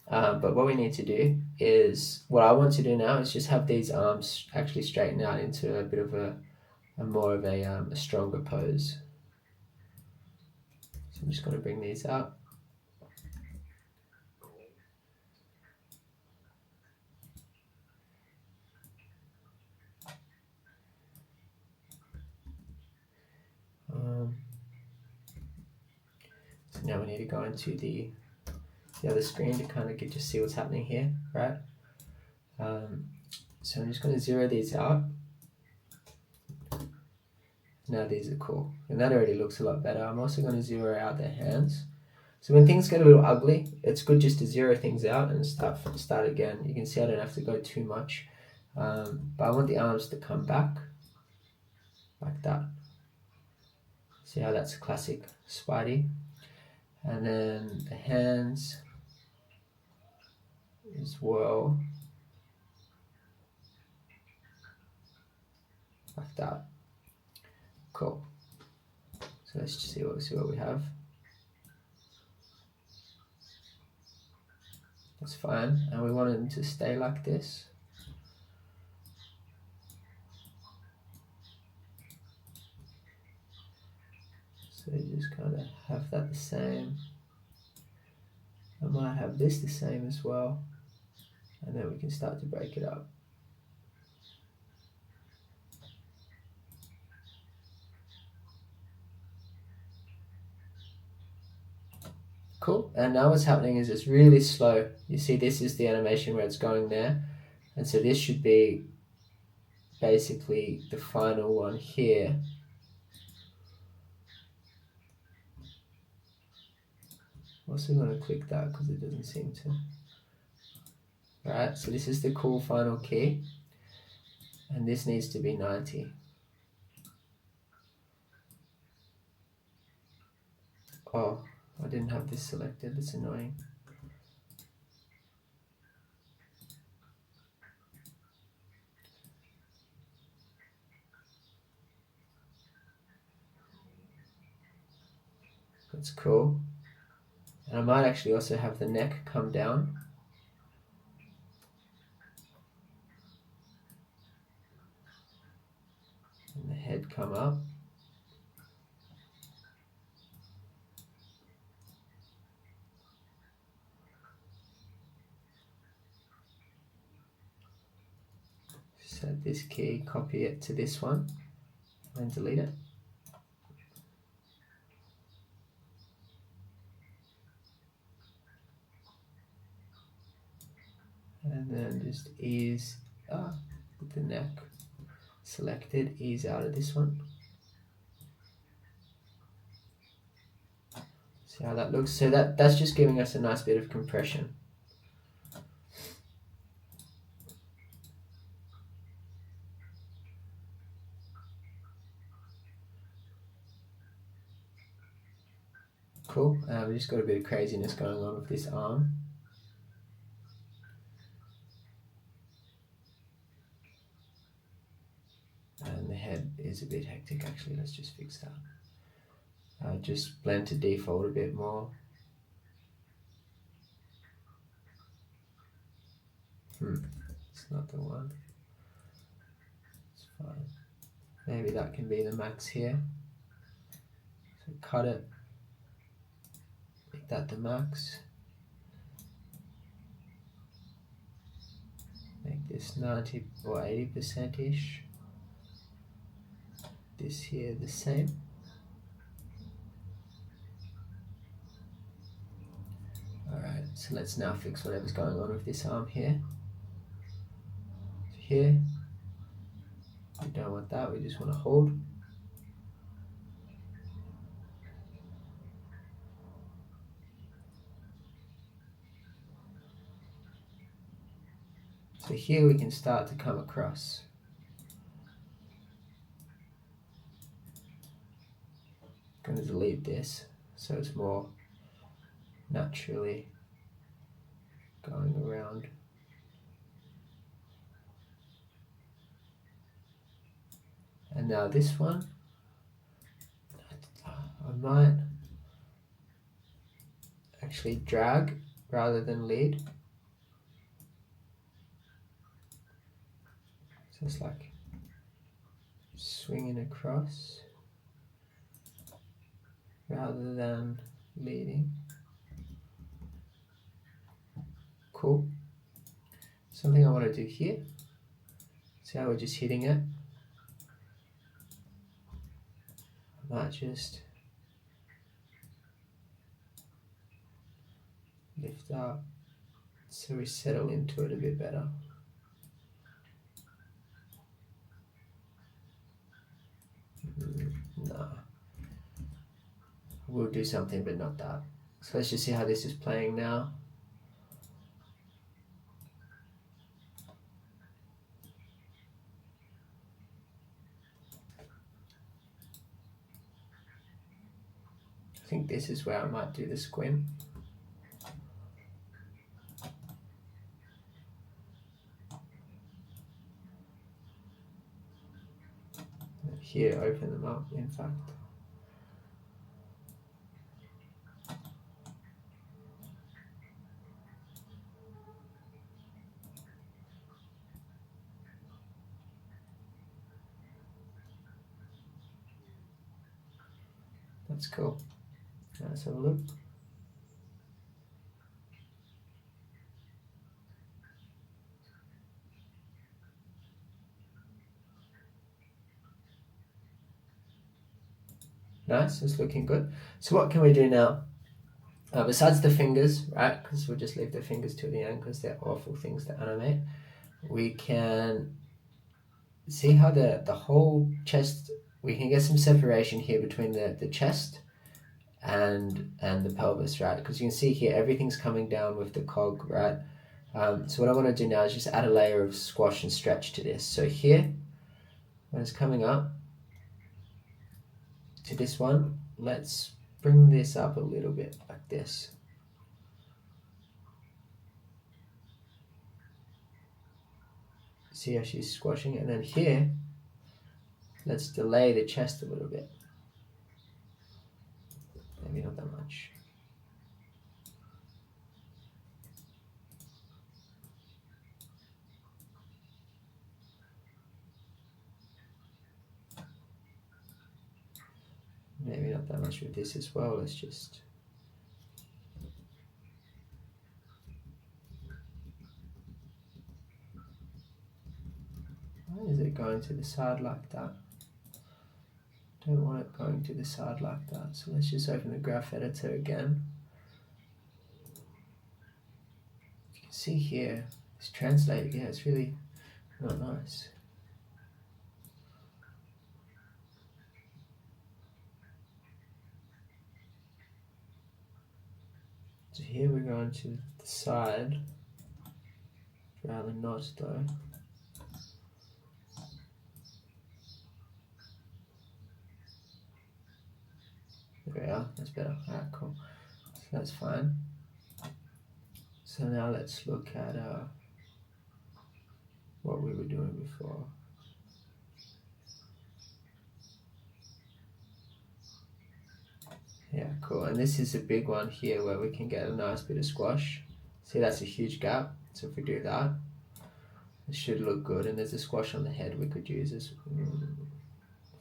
But what we need to do is, what I want to do now is just have these arms actually straighten out into a bit of a more of a stronger pose. So I'm just going to bring these out. So now we need to go into the other screen to kind of get to see what's happening here, right? So I'm just going to zero these out. Now these are cool, and that already looks a lot better. I'm also going to zero out their hands. So when things get a little ugly, it's good just to zero things out and start again. You can see I don't have to go too much, but I want the arms to come back like that. See how that's classic Spidey. And then the hands as well, like that. Cool. So let's just see what we have. It's fine, and we want them to stay like this. So you just kind of have that the same. I might have this the same as well, and then we can start to break it up. Cool, and now what's happening is it's really slow. You see this is the animation where it's going there, and so this should be basically the final one here. I'm also going to click that because it doesn't seem to. Right, so this is the cool final key, and this needs to be 90. Oh, I didn't have this selected, it's annoying. That's cool. And I might actually also have the neck come down. And the head come up. Set this key, copy it to this one, and delete it. And then just ease with the neck selected, ease out of this one. See how that looks? So that's just giving us a nice bit of compression. Cool. We just got a bit of craziness going on with this arm. And the head is a bit hectic actually, let's just fix that. Just blend to default a bit more. It's not the one. It's fine. Maybe that can be the max here. So cut it. Make that the max. Make this 90 or 80%-ish. This here the same. Alright, so let's now fix whatever's going on with this arm here. So here, we don't want that, we just want to hold. So here we can start to come across. I'm going to delete this so it's more naturally going around. And now this one, I might actually drag rather than lead. So it's like swinging across rather than leading. Cool. Something I want to do here. See how we're just hitting it? I might just lift up so we settle into it a bit better. Nah. We'll do something but not that. So let's just see how this is playing now. I think this is where I might do the squint. Here, open them up, in fact. That's cool. Let's have a look. Nice, it's looking good. So what can we do now? Besides the fingers, right? Because we'll just leave the fingers to the end because they're awful things to animate. We can see how the whole chest, we can get some separation here between the chest and the pelvis, right? Because you can see here everything's coming down with the cog, right? So what I want to do now is just add a layer of squash and stretch to this. So here, when it's coming up to this one, let's bring this up a little bit like this. See how she's squashing it? And then here, let's delay the chest a little bit. Maybe not that much. Maybe not that much with this as well. Let's just... Why is it going to the side like that? Don't want it going to the side like that. So let's just open the graph editor again. You can see here, it's translated. Yeah, it's really not nice. So here we're going to the side, rather not though. There we are, that's better. Alright, cool. So that's fine. So now let's look at what we were doing before. Yeah, cool. And this is a big one here where we can get a nice bit of squash. See, that's a huge gap. So if we do that, it should look good. And there's a squash on the head we could use as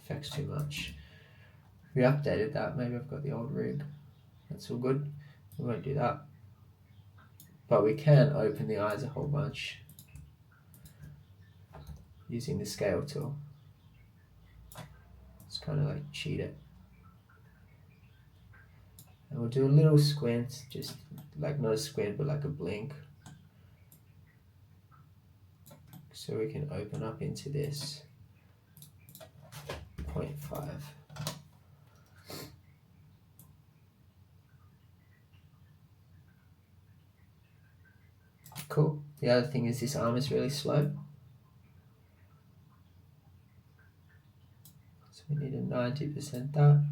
affects too much. We updated that. Maybe I've got the old rig. That's all good. We won't do that. But we can open the eyes a whole bunch using the scale tool. It's kind of like cheat it. And we'll do a little squint, just like not a squint, but like a blink. So we can open up into this 0.5. Cool. The other thing is this arm is really slow. So we need a 90% that.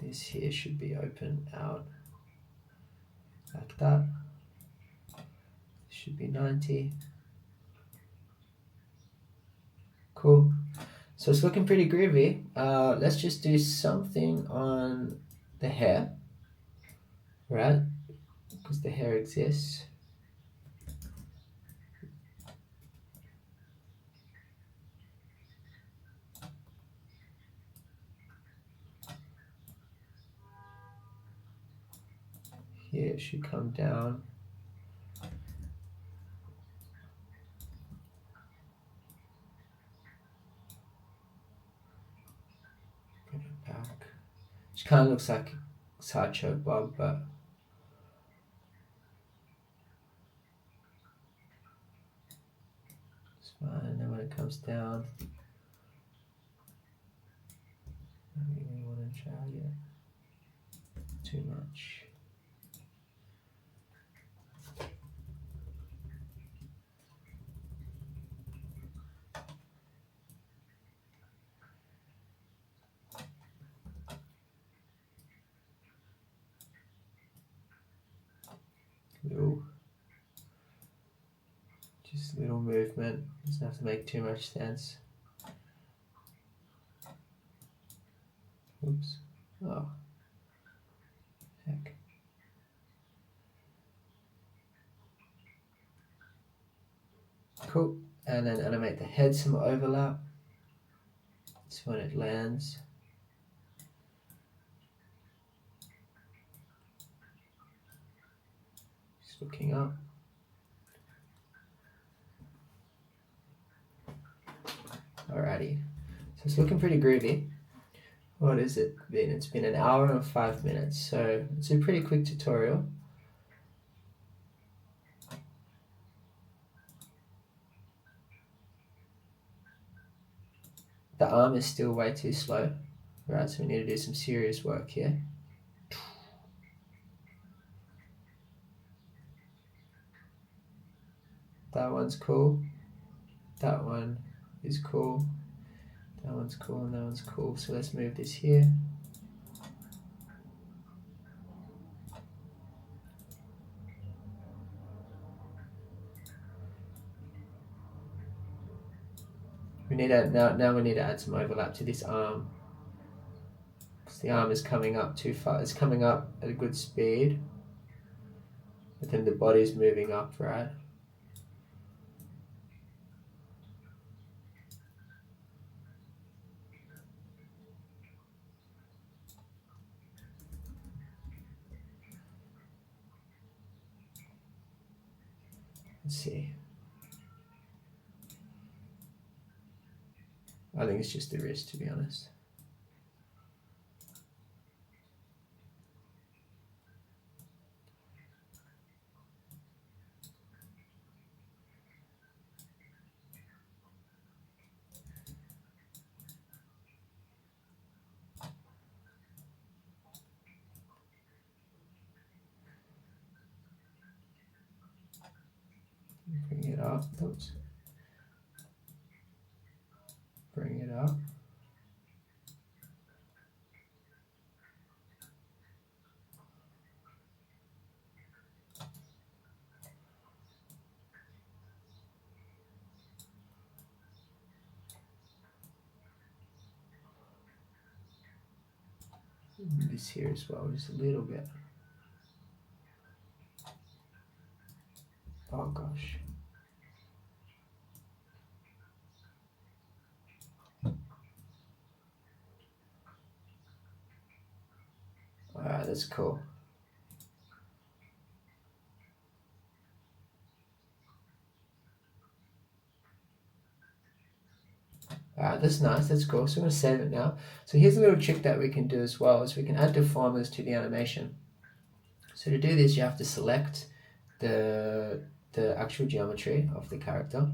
This here should be open out like that. Should be 90. Cool. So it's looking pretty groovy. Let's just do something on the hair, right? Because the hair exists. Here it should come down. Bring it back. Which kind of looks like Sideshow Bob, but it's fine. And then when it comes down, I don't really want to drag it too much. Just a little movement, doesn't have to make too much sense. Oops. Oh. Heck. Cool. And then animate the head, some overlap. It's when it lands. Just looking up. Alrighty, so it's looking pretty groovy. What is it been? It's been an hour and 5 minutes, so it's a pretty quick tutorial. The arm is still way too slow, right? So we need to do some serious work here. That one's cool. That one is cool. That one's cool and that one's cool. So let's move this here. We need to now we need to add some overlap to this arm. Because the arm is coming up too far. It's coming up at a good speed. But then the body's moving up, right? Let's see. I think it's just the wrist, to be honest. Bring it up. Oops. Bring it up. This here as well, just a little bit. Oh gosh. Alright, that's cool. Alright, that's nice, that's cool. So I'm going to save it now. So here's a little trick that we can do as well, is we can add deformers to the animation. So to do this, you have to select the actual geometry of the character.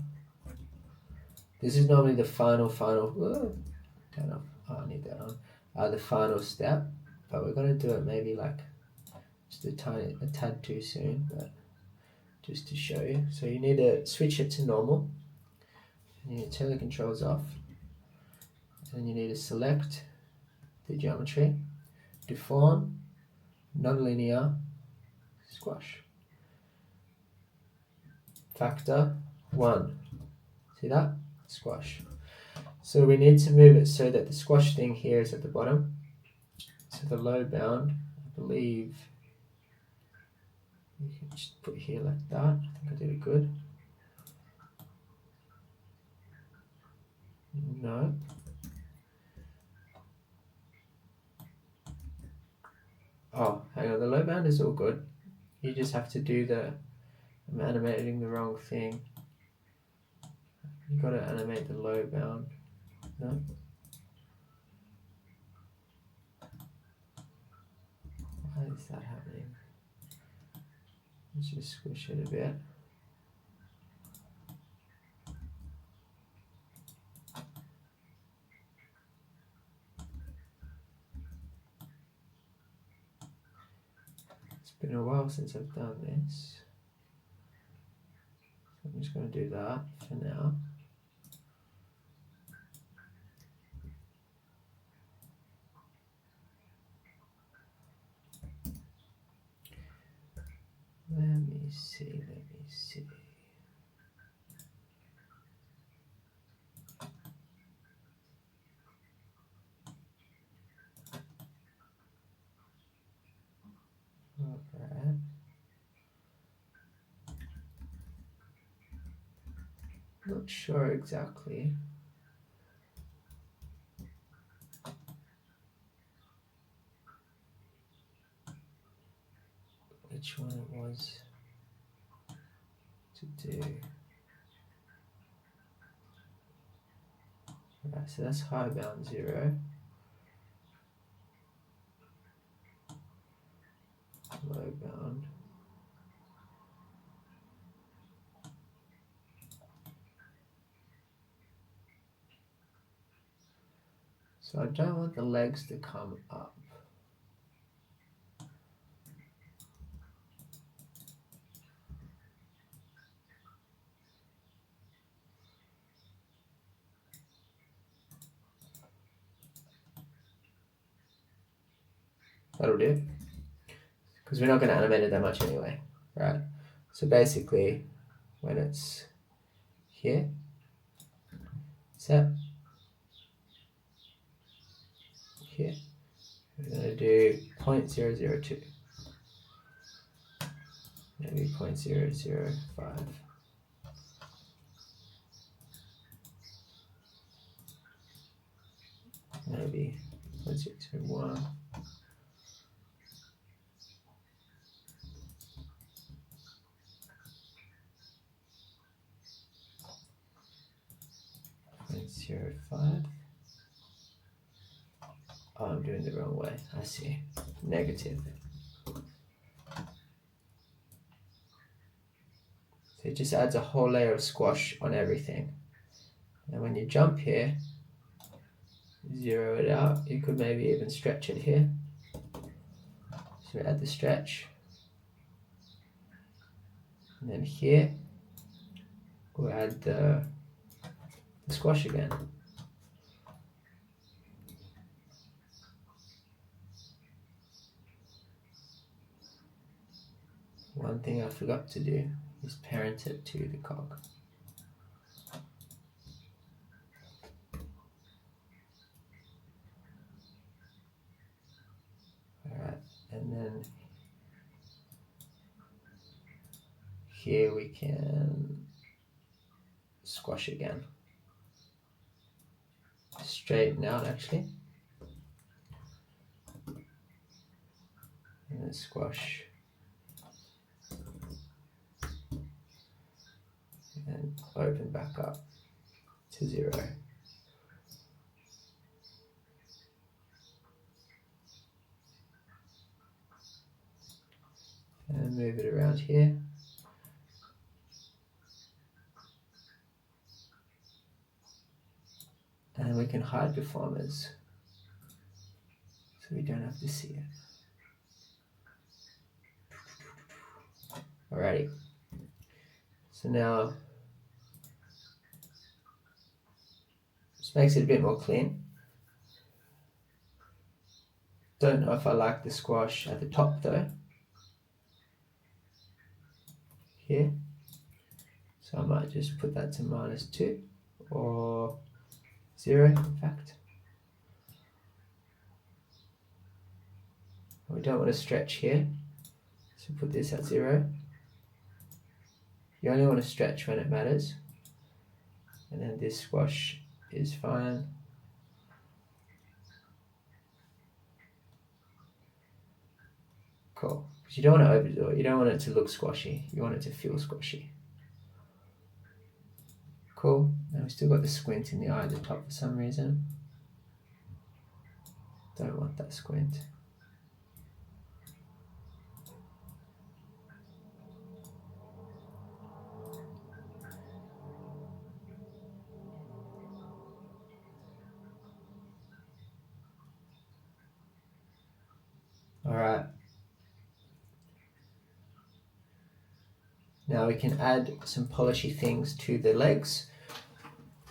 This is normally the final, turn off, oh, I need that on, the final step, but we're going to do it maybe like just a tad too soon, but just to show you. So you need to switch it to normal, you need to turn the controls off, and you need to select the geometry, deform, nonlinear, squash, factor 1, see that? Squash. So we need to move it so that the squash thing here is at the bottom. So the low bound, I believe, you can just put here like that. I think I did it good. No. Oh, hang on, the low bound is all good. You just have to do I'm animating the wrong thing. You gotta animate the low bound. No? Why is that happening? Let's just squish it a bit. It's been a while since I've done this. So I'm just going to do that for now. Let me see. Alright. Not sure exactly. which one it was to do. Right, so that's high bound 0. Low bound. So I don't want the legs to come up. That'll do, because we're not going to animate it that much anyway, right? So basically, when it's here, set, here, we're going to do 0.002, maybe 0.005. Maybe 0.001. .05. Oh, I'm doing the wrong way. I see. Negative. So it just adds a whole layer of squash on everything. And when you jump here, zero it out. You could maybe even stretch it here. So add the stretch. And then here, we'll add the squash again. One thing I forgot to do is parent it to the cog. Alright, and then here we can squash again. Straighten out actually. And then squash. And open back up to 0. And move it around here. And we can hide deformers so we don't have to see it. Alrighty. So now this makes it a bit more clean. Don't know if I like the squash at the top though. Here. So I might just put that to -2 or 0 in fact. We don't want to stretch here. So put this at 0. You only want to stretch when it matters. And then this squash is fine. Cool. Because you don't want to overdo it. You don't want it to look squashy. You want it to feel squashy. Cool. Now we still got the squint in the eye at the top for some reason. Don't want that squint. Alright. Now we can add some polishy things to the legs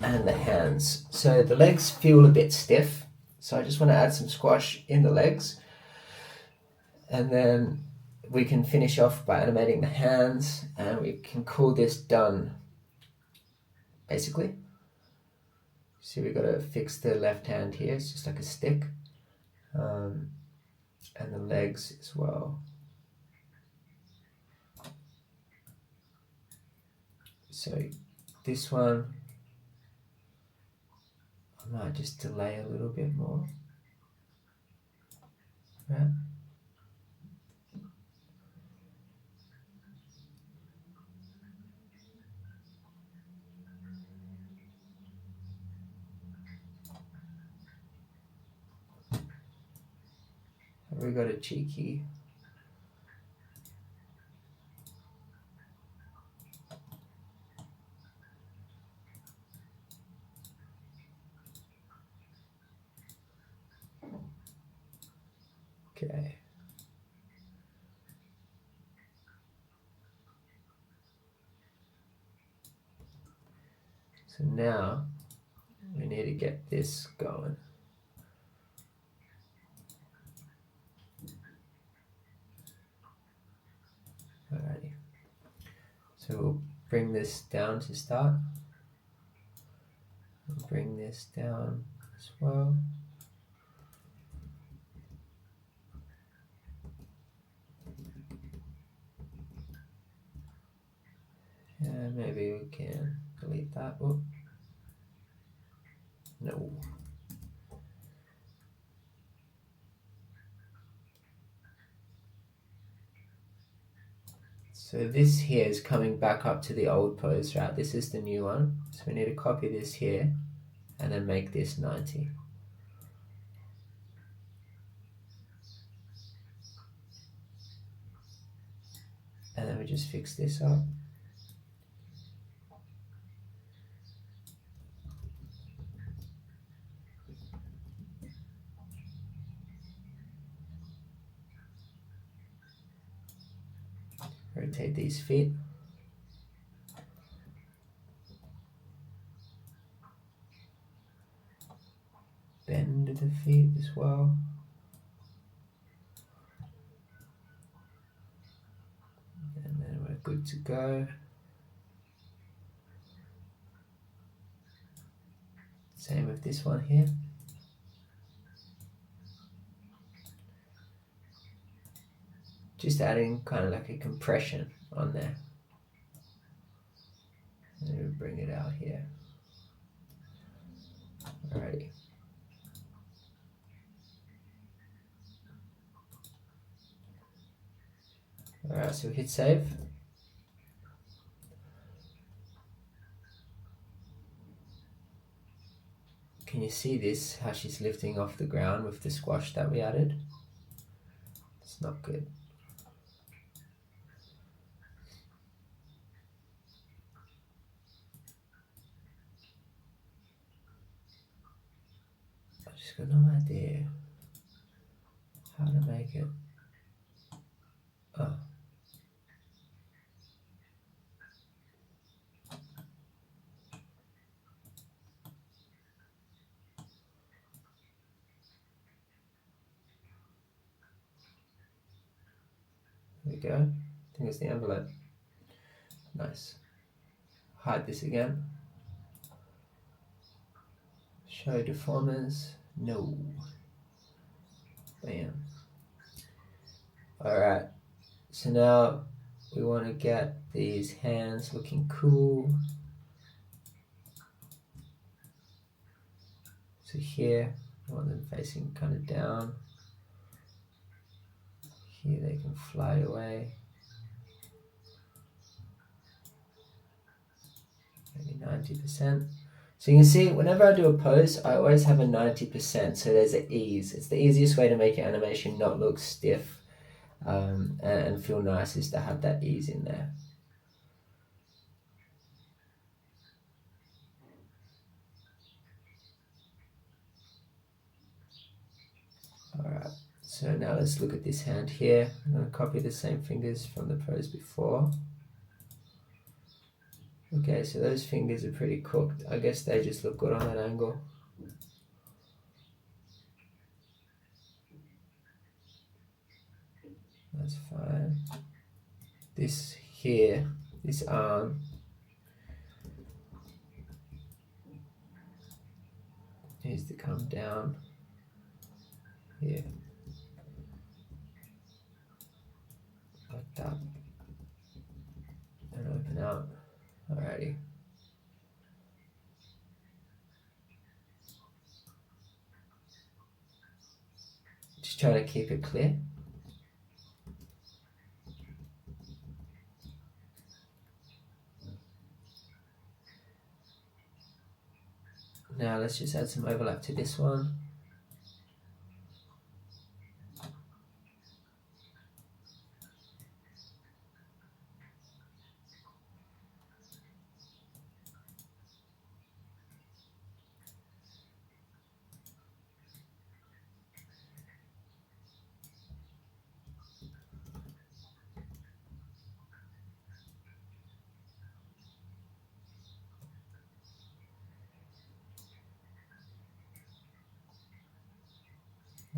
and the hands. So the legs feel a bit stiff. So I just want to add some squash in the legs. And then we can finish off by animating the hands, and we can call this done, basically. See, we've got to fix the left hand here. It's just like a stick. And the legs as well. So this one, I might just delay a little bit more. Right? got a cheeky. Okay. So now we need to get this going. Alrighty. So we'll bring this down to start. And bring this down as well. And maybe we can delete that. Oh. No. So this here is coming back up to the old pose, right? This is the new one. So we need to copy this here and then make this 90. And then we just fix this up. Rotate these feet. Bend the feet as well. And then we're good to go. Same with this one here. Just adding kind of like a compression on there. And then we bring it out here. Alrighty. Alright, so hit save. Can you see this, how she's lifting off the ground with the squash that we added? It's not good. I've just got no idea how to make it. Oh. There we go. I think it's the envelope. Nice. Hide this again. Show deformers. No. Bam. Alright. So now we want to get these hands looking cool. So here, I want them facing kind of down. Here they can fly away. Maybe 90%. So you can see whenever I do a pose, I always have a 90%. So there's an ease. It's the easiest way to make your animation not look stiff and feel nice, is to have that ease in there. Alright, so now let's look at this hand here. I'm going to copy the same fingers from the pose before. Okay, so those fingers are pretty cooked. I guess they just look good on that angle. That's fine. This here, this arm, needs to come down here, like that, and open out. Alrighty. Just try to keep it clear. Now let's just add some overlap to this one.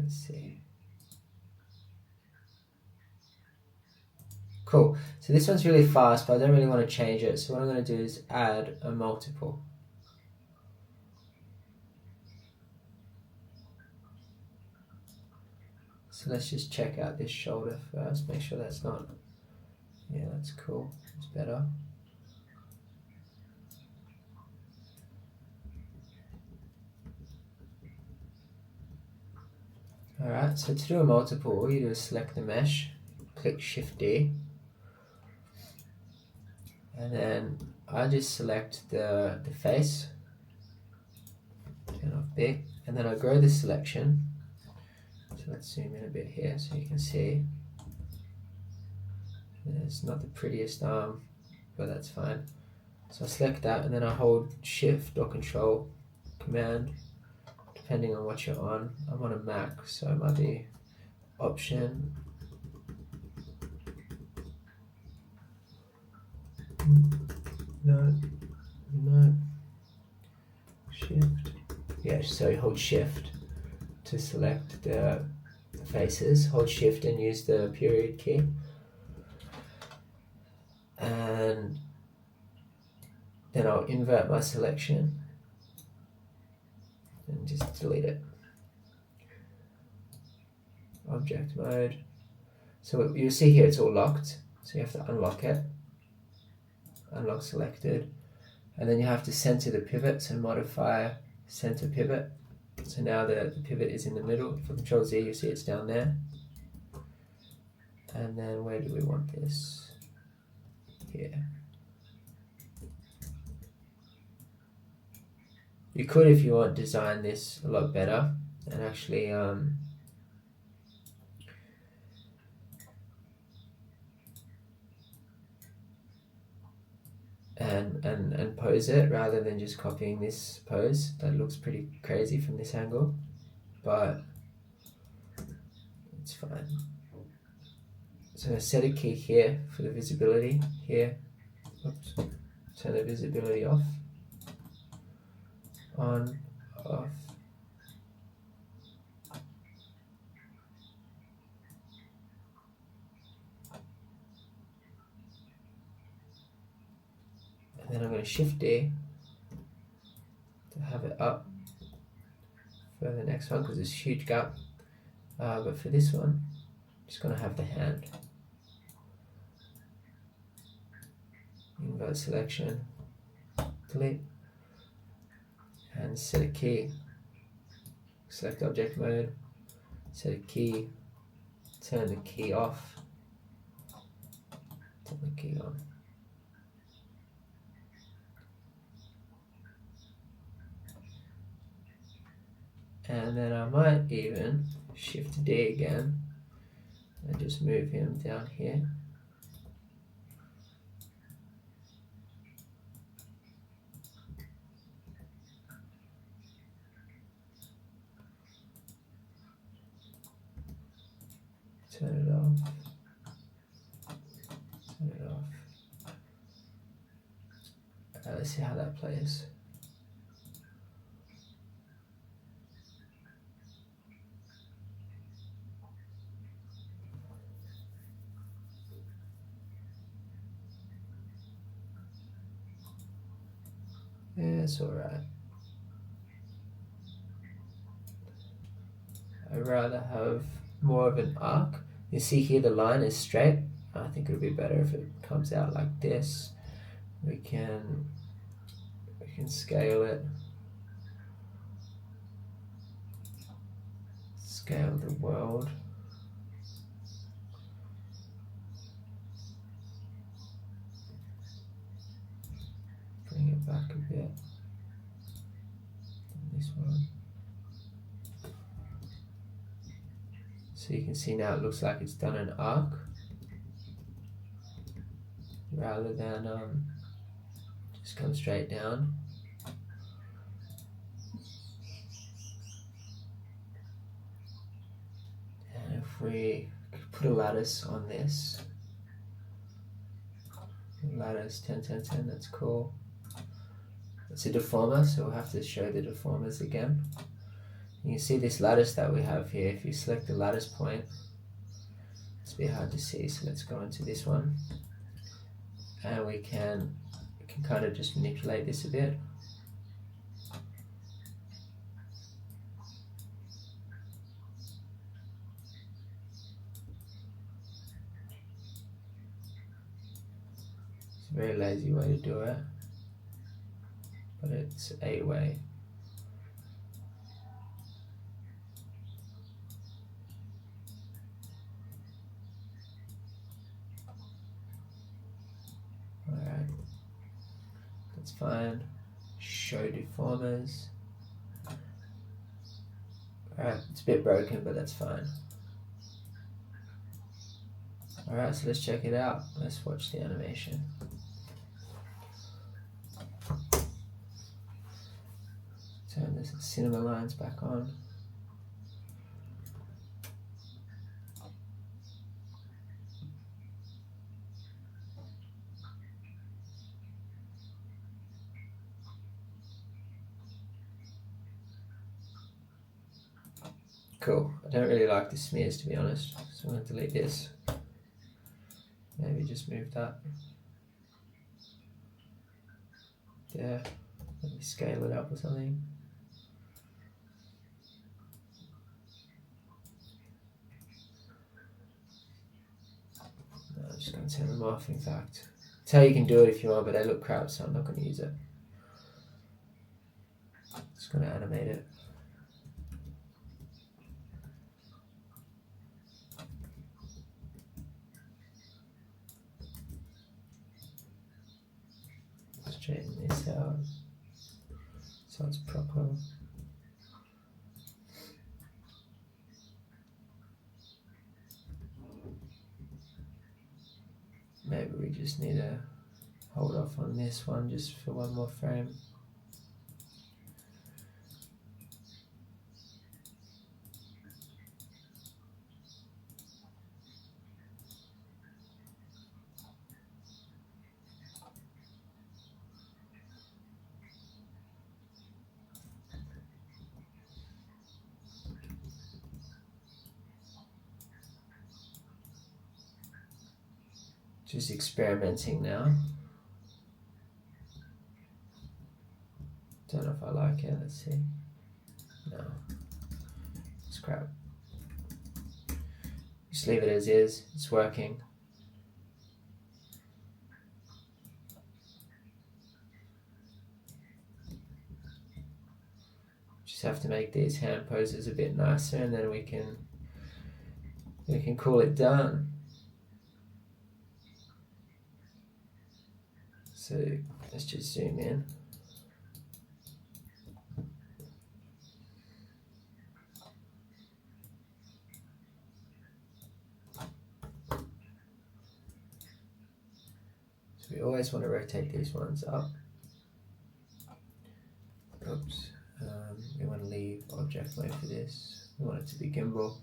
Let's see. Cool. So this one's really fast, but I don't really want to change it. So what I'm going to do is add a multiple. So let's just check out this shoulder first. Make sure that's not. Yeah, that's cool. It's better. Alright, so to do a multiple, all you do is select the mesh, click Shift D, and then I just select the face, turn off big, and then I grow the selection. So let's zoom in a bit here so you can see. It's not the prettiest arm, but that's fine. So I select that and then I hold Shift or Control, Command, depending on what you're on. I'm on a Mac, so it might be Option. No. Shift. Yeah, so you hold Shift to select the faces. Hold Shift and use the period key. And then I'll invert my selection and just delete it. Object mode. So you'll see here it's all locked, so you have to unlock it. Unlock selected. And then you have to center the pivot, so modify center pivot. So now the pivot is in the middle. If I Control Z, you see it's down there. And then where do we want this? Here. You could, if you want, design this a lot better and actually and pose it rather than just copying this pose. That looks pretty crazy from this angle, but it's fine. So I set a key here for the visibility here. Oops. Turn the visibility off. On, off. And then I'm going to Shift D to have it up for the next one because there's a huge gap. But for this one, I'm just going to have the hand. Invert selection, delete, and set a key. Select object mode, set a key, turn the key off, turn the key on. And then I might even Shift D again and just move him down here. Turn it off. Turn it off. Let's see how that plays. Yeah, it's alright. I'd rather have more of an arc. You see here the line is straight. I think it would be better if it comes out like this. We can scale it. Scale the world. Bring it back a bit. This one. So you can see now it looks like it's done an arc rather than just come straight down. And if we put a lattice on this, lattice 10, 10, 10, that's cool. It's a deformer, so we'll have to show the deformers again. You can see this lattice that we have here. If you select the lattice point, it's a bit hard to see, so let's go into this one, and we can kind of just manipulate this a bit. It's a very lazy way to do it, but it's a way. Alright, that's fine. Show deformers. Alright, it's a bit broken, but that's fine. Alright, so let's check it out. Let's watch the animation. Turn the cinema lines back on. Cool. I don't really like the smears, to be honest, so I'm going to delete this. Maybe just move that there. Maybe scale it up or something. No, I'm just going to turn them off, in fact. That's how you can do it if you want, but they look crap, so I'm not going to use it. Just going to animate it. Straighten this out so it's proper. Maybe we just need to hold off on this one just for one more frame. Just experimenting now. Don't know if I like it, let's see. No, it's crap. Just leave it as is, it's working. Just have to make these hand poses a bit nicer, and then we can call it done. So let's just zoom in. So we always want to rotate these ones up. Oops. We want to leave object mode for this. We want it to be gimbal.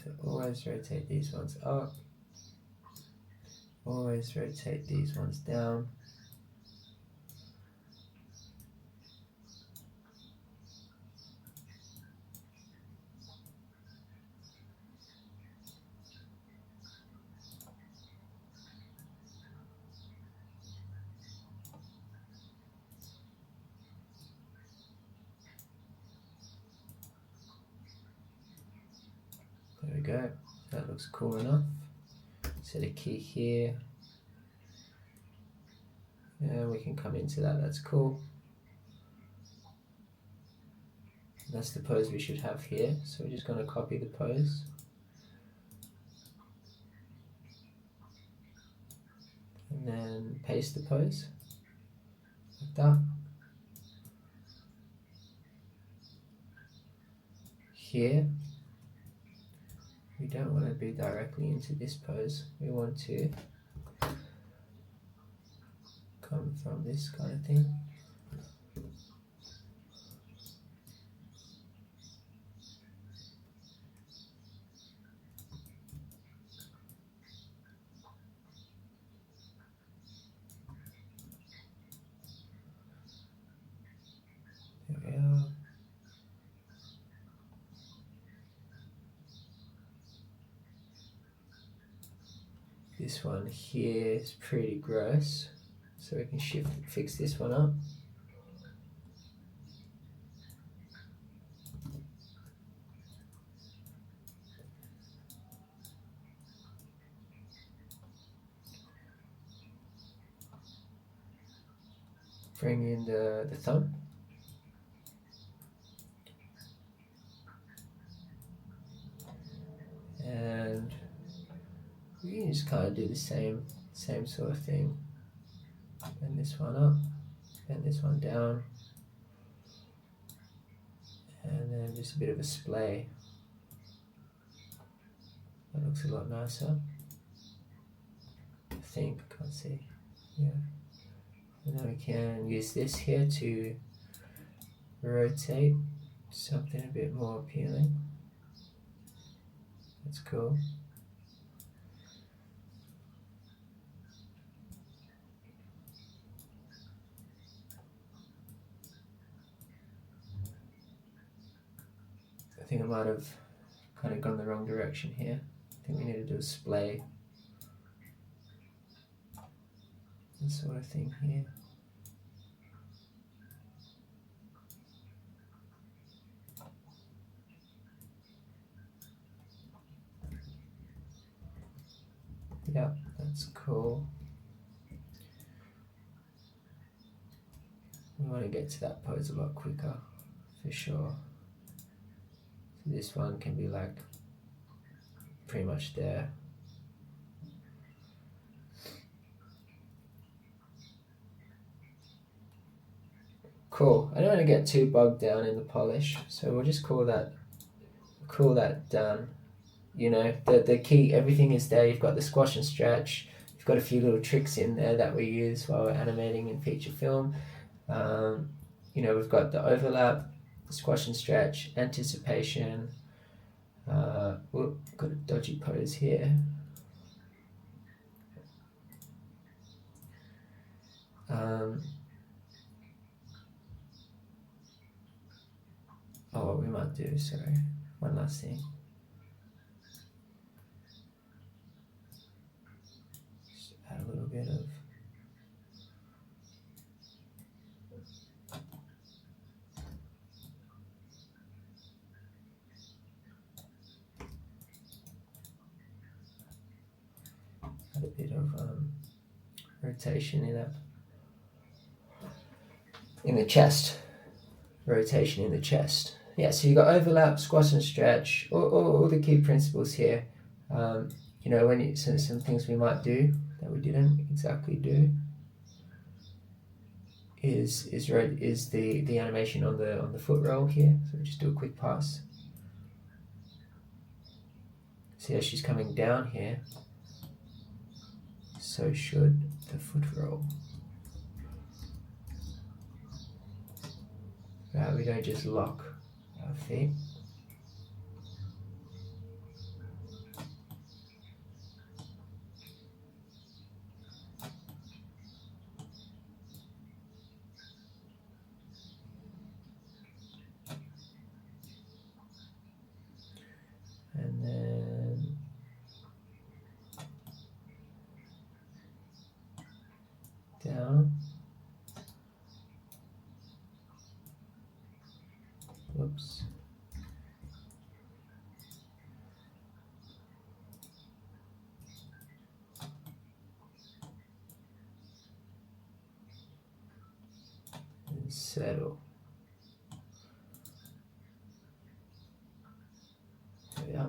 So always rotate these ones up. Always rotate these ones down. There we go. That looks cool enough. Set a key here. And we can come into that, that's cool. That's the pose we should have here. So we're just going to copy the pose. And then paste the pose. Like that. Here, we don't want to be directly into this pose. We want to come from this kind of thing. There we are. This one here is pretty gross, so we can fix this one up. Bring in the thumb. And we can just kind of do the same sort of thing. Bend this one up, bend this one down, and then just a bit of a splay. That looks a lot nicer, I think. Can't see. Yeah. And then we can use this here to rotate something a bit more appealing. That's cool. I think I might have kind of gone the wrong direction here. I think we need to do a splay. This sort of thing here. Yeah, that's cool. We want to get to that pose a lot quicker, for sure. So this one can be like pretty much there. Cool. I don't want to get too bogged down in the polish, so we'll just call that done. You know, the key, everything is there. You've got the squash and stretch. You've got a few little tricks in there that we use while we're animating in feature film. You know, we've got the overlap, the squash and stretch, anticipation. Whoop, got a dodgy pose here. What we might do, sorry, one last thing. Just add a little bit of rotation in the chest. Rotation in the chest. Yeah, so you got overlap, squash and stretch, all the key principles here. You know, when some things we might do that we didn't exactly do is the animation on the foot roll here. So we just do a quick pass. See how she's coming down here. So should the foot roll. Right, we don't just lock our feet. And then down. Whoops. And settle. Yeah.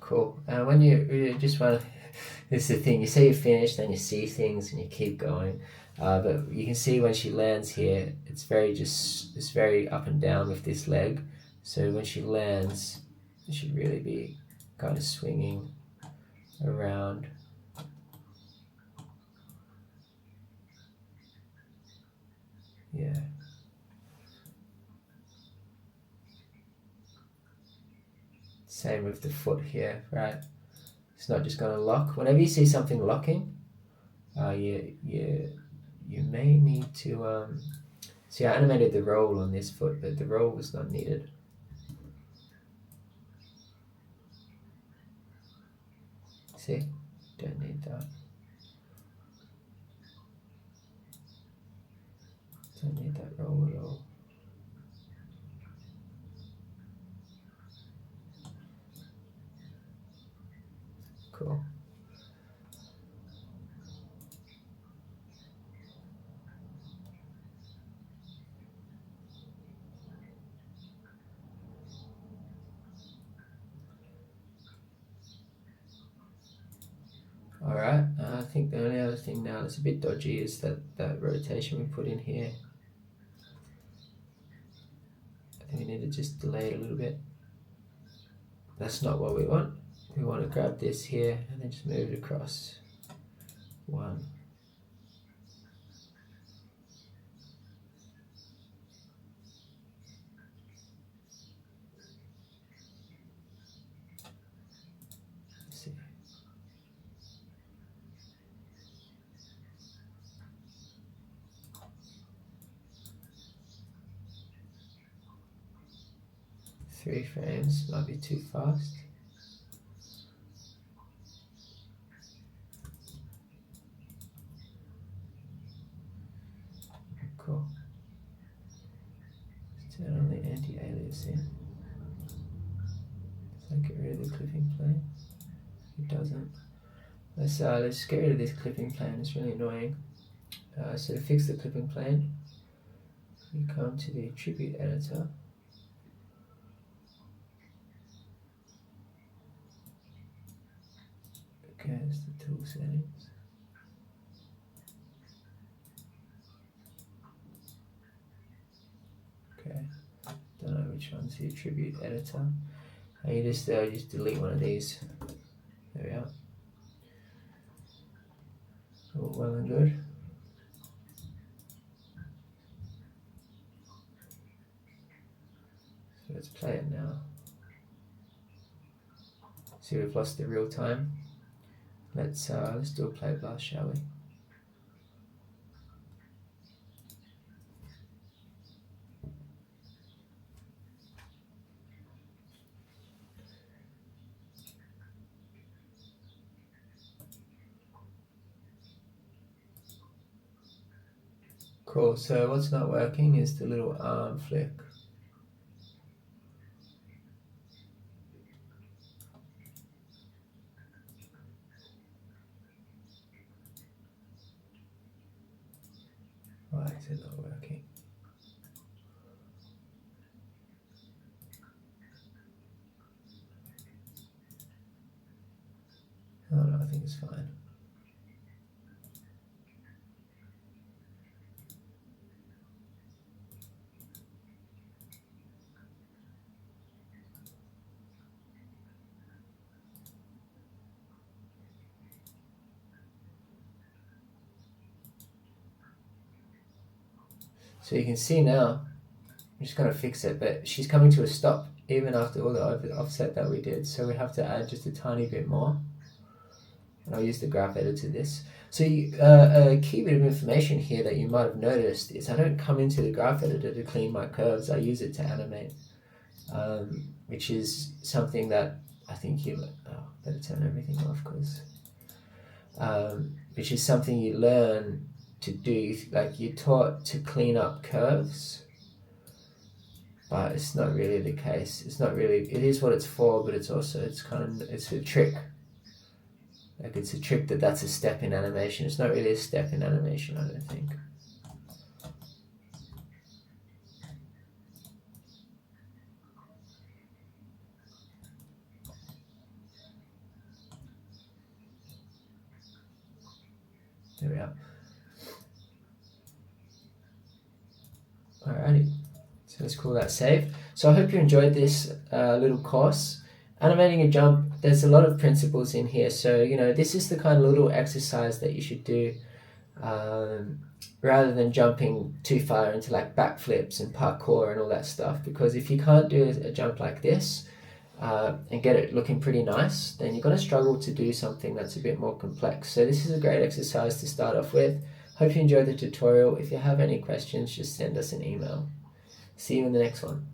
Cool. When you just want to, this is the thing, you say you're finished, then you see things and you keep going. But you can see when she lands here, it's very up and down with this leg. So when she lands, it should really be kind of swinging around. Yeah. Same with the foot here, right? It's not just going to lock. Whenever you see something locking, you may need to see, I animated the roll on this foot, but the roll was not needed. See, don't need that. Don't need that roll at all. Cool. Alright, I think the only other thing now that's a bit dodgy is that rotation we put in here. I think we need to just delay it a little bit. That's not what we want. We want to grab this here and then just move it across. 1. Let's see. Three frames might be too fast. Cool. Let's turn on the anti-alias in. Does that get rid of the clipping plane? It doesn't. Let's get rid of this clipping plane. It's really annoying. So to fix the clipping plane, you come to the attribute editor. Okay, it's the tool settings. Okay, don't know which one's the attribute editor. And you just delete one of these. There we are. All well and good. So let's play it now. See, we've lost the real time. Let's do a play blast, shall we? Cool, so what's not working is the little arm flick. Why is it not working? Oh no, I think it's fine. So you can see now, I'm just going to fix it, but she's coming to a stop even after all the offset that we did. So we have to add just a tiny bit more. And I'll use the graph editor this. So a key bit of information here that you might have noticed is I don't come into the graph editor to clean my curves. I use it to animate, which is something that I think you, better turn everything off because, which is something you learn to do, like you're taught to clean up curves, but it's not really the case. It's not really, it is what it's for, but it's also, it's a trick. Like it's a trick that's a step in animation. It's not really a step in animation, I don't think. There we are. Alrighty, so let's call that save. So I hope you enjoyed this little course. Animating a jump, there's a lot of principles in here. So, you know, this is the kind of little exercise that you should do rather than jumping too far into like backflips and parkour and all that stuff. Because if you can't do a jump like this, and get it looking pretty nice, then you're going to struggle to do something that's a bit more complex. So this is a great exercise to start off with. Hope you enjoyed the tutorial. If you have any questions, just send us an email. See you in the next one.